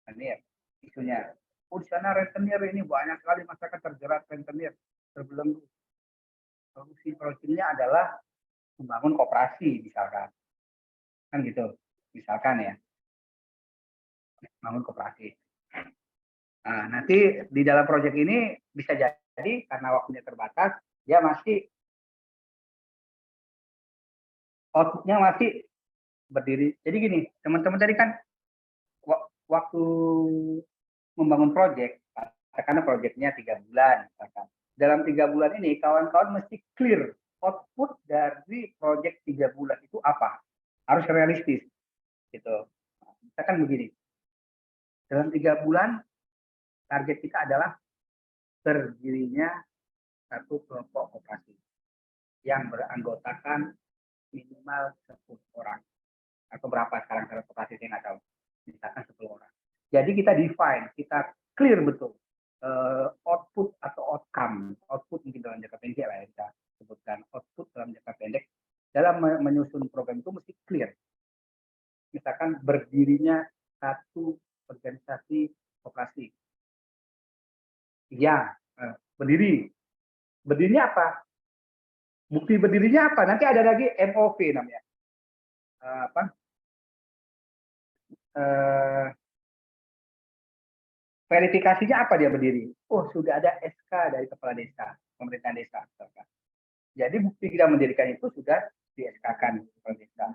Rentenir, isunya. Oh, di sana rentenir ini banyak sekali masyarakat terjerat rentenir, terbelenggu. Solusi proyeknya adalah membangun koperasi, misalkan. Kan gitu, misalkan ya. Membangun koperasi. Nah, nanti di dalam proyek ini bisa jadi karena waktunya terbatas, dia masih outputnya masih berdiri. Jadi gini, teman-teman tadi kan waktu membangun proyek, karena proyeknya 3 bulan, misalkan. Dalam 3 bulan ini kawan-kawan mesti clear output dari proyek 3 bulan itu apa, harus realistis, gitu. Misalkan begini, dalam 3 bulan target kita adalah berdirinya satu kelompok koperasi yang beranggotakan minimal 10 orang. Atau berapa sekarang koperasi saya nggak tahu. Misalkan 10 orang. Jadi kita define, kita clear betul output atau outcome. Output mungkin dalam jangka pendek lah ya, kita sebutkan output dalam jangka pendek. Dalam menyusun program itu mesti clear. Misalkan berdirinya satu organisasi koperasi. Iya, berdiri. Berdirinya apa? Bukti berdirinya apa? Nanti ada lagi MOV namanya. Verifikasinya apa dia berdiri? Oh, sudah ada SK dari kepala desa, pemerintahan desa. Jadi bukti kita mendirikan itu sudah di SK-kan kepala desa.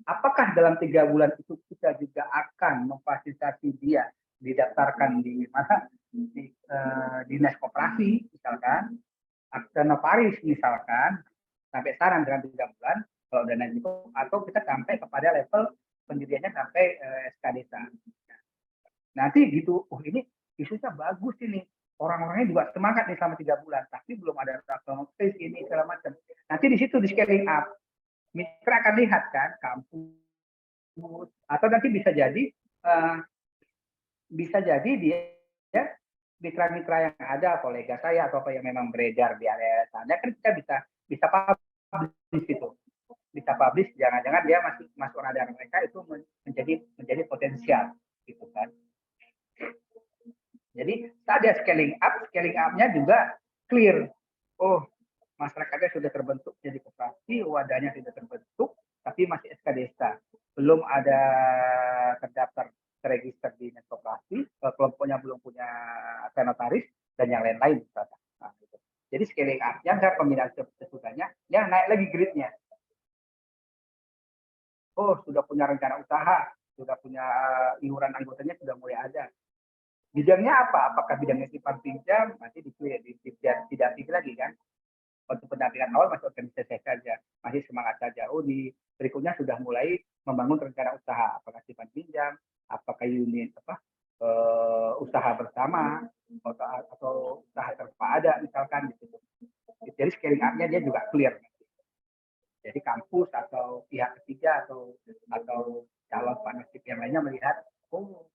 Apakah dalam 3 bulan itu kita juga akan memfasilitasi dia didaftarkan di mana, di dinas koperasi misalkan, akte notaris misalkan, sampai saran dalam 3 bulan kalau dana itu, atau kita sampai kepada level pendiriannya sampai SK desa. Nanti gitu, oh ini isunya bagus ini, orang-orangnya juga semangat nih selama 3 bulan, tapi belum ada notaris ini segala macam. Nanti di situ di scaling up, mitra akan lihat kan kampus, atau nanti bisa jadi dia ya, mitra-mitra yang ada, kolega saya atau apa yang memang beredar di area sana, kan kita bisa publish itu, bisa publish, jangan-jangan dia masuk radar mereka itu menjadi potensial gitu kan. Jadi ada scaling up-nya juga clear. Oh, masyarakatnya sudah terbentuk jadi koperasi, wadahnya sudah terbentuk, tapi masih SK desa, belum ada terdaftar terregister di dinas koperasi, kelompoknya belum punya akte notaris dan yang lain-lain. Nah, gitu. Jadi scaling up-nya dan pembinaan sesudahnya, ya naik lagi grade-nya. Oh, sudah punya rencana usaha, sudah punya iuran anggotanya sudah mulai ada. Bidangnya apa? Apakah bidangnya simpan pinjam? Nanti tidak lagi kan? Untuk pendampingan awal masih organisasi saja, masih semangat saja. Oh, di berikutnya sudah mulai membangun rencana usaha, apakah simpan pinjam, apakah unit usaha bersama atau usaha tanpa ada misalkan gitu. Jadi scaling up-nya dia juga clear. Jadi kampus atau pihak ketiga atau calon partnership yang lainnya melihat, oh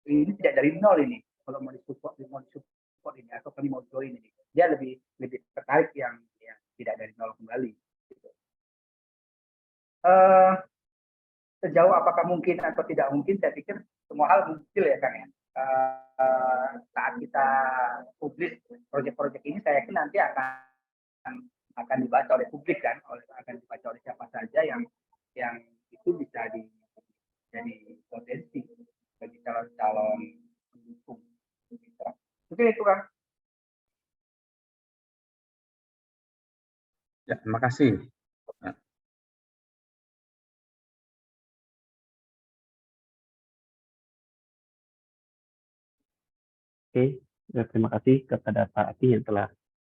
ini tidak dari nol ini. Kalau mau disupport ini atau kami mau join ini, dia lebih tertarik yang tidak dari nol kembali. Gitu. Sejauh apakah mungkin atau tidak mungkin, saya pikir semua hal mungkin ya Kang ya. Saat kita publis proyek-proyek ini, saya yakin nanti akan dibaca oleh publik kan, akan dibaca oleh siapa saja yang itu bisa jadi potensi bagi calon-calon pendukung. Mungkin itu Kang. Ya, terima kasih. Ya. Oke, terima kasih kepada Pak Ati yang telah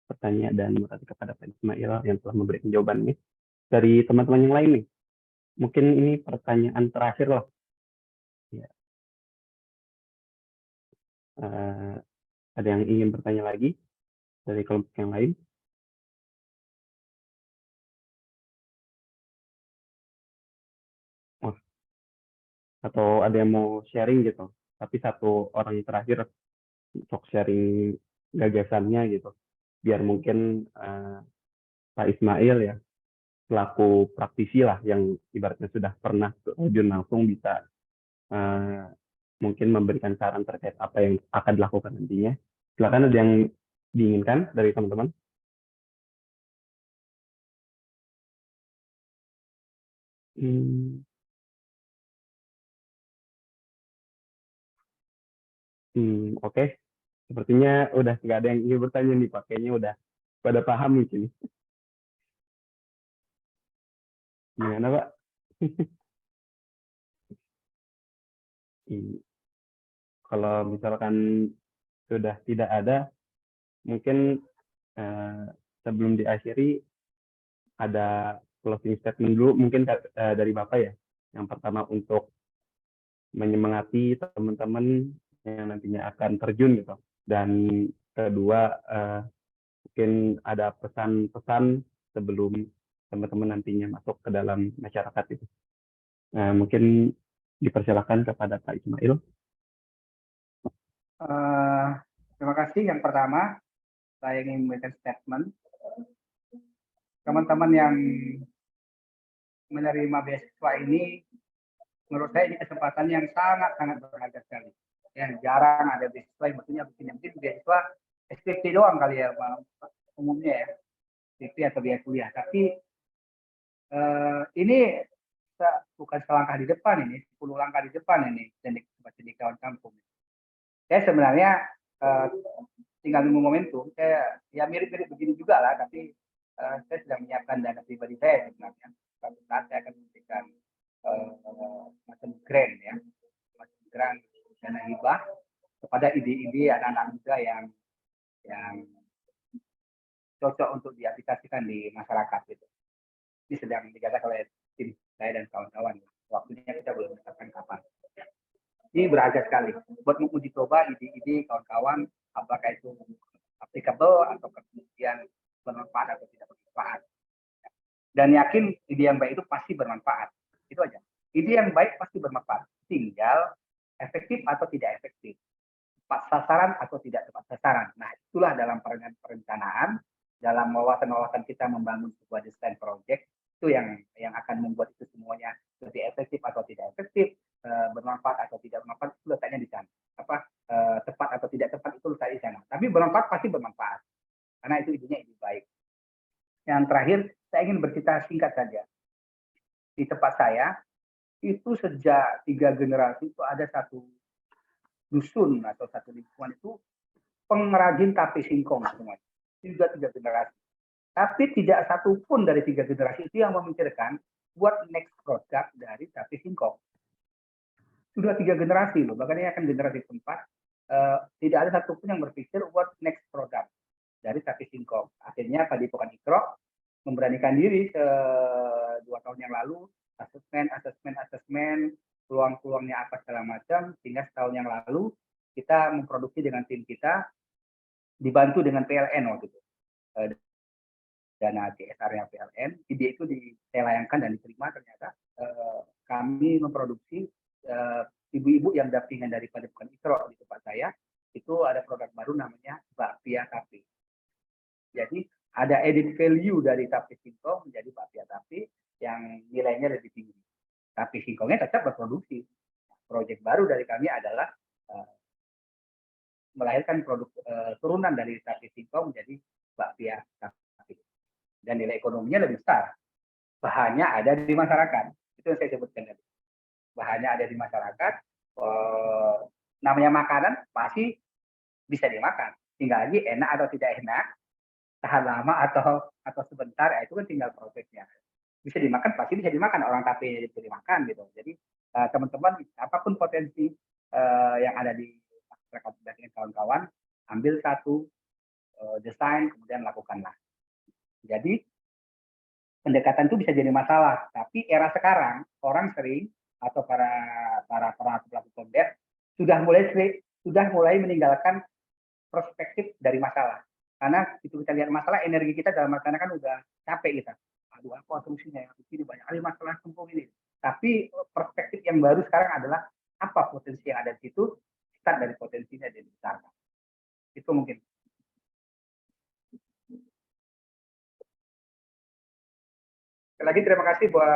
bertanya dan terima kasih kepada Pak Ismail yang telah memberikan jawabannya. Dari teman-teman yang lain nih, mungkin ini pertanyaan terakhir lah. Ya. Ada yang ingin bertanya lagi dari kelompok yang lain? Atau ada yang mau sharing gitu, tapi satu orang terakhir untuk sharing gagasannya gitu, biar mungkin Pak Ismail ya selaku praktisi lah yang ibaratnya sudah pernah terjun langsung bisa mungkin memberikan saran terkait apa yang akan dilakukan nantinya. Silakan, ada yang diinginkan dari teman-teman? Oke. Sepertinya udah nggak ada yang ingin bertanya nih Pak. Kayaknya udah pada paham mungkin. Gimana Pak? Kalau misalkan sudah tidak ada, mungkin sebelum diakhiri ada closing statement dulu mungkin dari Bapak ya. Yang pertama untuk menyemangati teman-teman yang nantinya akan terjun gitu. Dan kedua mungkin ada pesan-pesan sebelum teman-teman nantinya masuk ke dalam masyarakat itu. Mungkin dipersilakan kepada Pak Ismail. Terima kasih. Yang pertama, saya ingin memberikan statement. Teman-teman yang menerima beasiswa ini, menurut saya ini kesempatan yang sangat-sangat berharga sekali. Yang jarang ada beasiswa, maksudnya mungkin beasiswa SPP doang kali ya, umumnya ya, SPP atau biaya kuliah. Tapi ini bukan selangkah di depan ini, 10 langkah di depan ini, di kawan kampung. Saya sebenarnya tinggal nunggu momentum. Saya ya mirip-mirip begini juga lah, tapi saya sedang menyiapkan dana pribadi saya sebenarnya. Suatu saat saya akan memberikan macam grant ya, macam grant dana hibah kepada ide-ide anak-anak muda yang cocok untuk diaplikasikan di masyarakat gitu. Ini sedang digagas oleh tim saya dan kawan-kawan. Waktunya kita belum menetapkan kapan. Ini berharga sekali buat menguji coba ide-ide kawan-kawan, apakah itu applicable atau kemudian bermanfaat atau tidak bermanfaat. Dan yakin ide yang baik itu pasti bermanfaat. Itu aja. Ide yang baik pasti bermanfaat. Tinggal efektif atau tidak efektif. Tepat sasaran atau tidak tepat sasaran. Nah, itulah dalam perencanaan, dalam wawasan-wawasan kita membangun sebuah desain project, itu yang akan membuat itu semuanya lebih efektif atau tidak efektif, bermanfaat atau tidak bermanfaat, itu letaknya di sana. Tepat atau tidak tepat itu letaknya di sana. Tapi bermanfaat pasti bermanfaat. Karena itu idenya ide baik. Yang terakhir, saya ingin bercerita singkat saja. Di tempat saya, itu sejak 3 generasi itu ada satu dusun atau satu lingkungan itu pengrajin tape singkong semuanya. Juga 3 generasi. Tapi tidak satu pun dari 3 generasi itu yang memikirkan buat next product dari tape singkong. sudah 3 generasi loh, bahkan ini akan generasi keempat. Tidak ada satupun yang berpikir what next product dari sapi singkong. Akhirnya Padepokan Ikro memberanikan diri 2 tahun yang lalu, asesmen, peluang-peluangnya apa segala macam, sehingga setahun yang lalu kita memproduksi dengan tim kita, dibantu dengan PLN waktu itu. Dana CSR-nya PLN, ide itu dilayangkan dan diterima, ternyata kami memproduksi ibu-ibu yang dampingan dari Padepokan Ikro di tempat saya, itu ada produk baru namanya bakpia sapi. Jadi ada added value dari sapi singkong menjadi bakpia sapi yang nilainya lebih tinggi. Sapi singkongnya tetap berproduksi. Proyek baru dari kami adalah melahirkan produk turunan dari sapi singkong menjadi bakpia sapi. Dan nilai ekonominya lebih besar. Bahannya ada di masyarakat. Itu yang saya sebutkan tadi. Bahannya ada di masyarakat. Namanya makanan pasti bisa dimakan. Tinggal lagi enak atau tidak enak, tahan lama atau sebentar, itu kan tinggal prosesnya. Bisa dimakan, pasti bisa dimakan, orang tapi bisa dimakan gitu. Jadi teman-teman, apapun potensi yang ada di masyarakat dan kawan-kawan, ambil satu desain, kemudian lakukanlah. Jadi pendekatan itu bisa jadi masalah, tapi era sekarang orang sering atau para pelaku konten sudah mulai meninggalkan perspektif dari masalah. Karena itu kita lihat masalah, energi kita dalam artian kan udah capek kita. Aduh, apa solusinya? Ini banyak kali masalah sempung ini. Tapi perspektif yang baru sekarang adalah apa potensi yang ada di situ, start dari potensinya dan dibesarkan. Itu mungkin. Sekali lagi terima kasih buat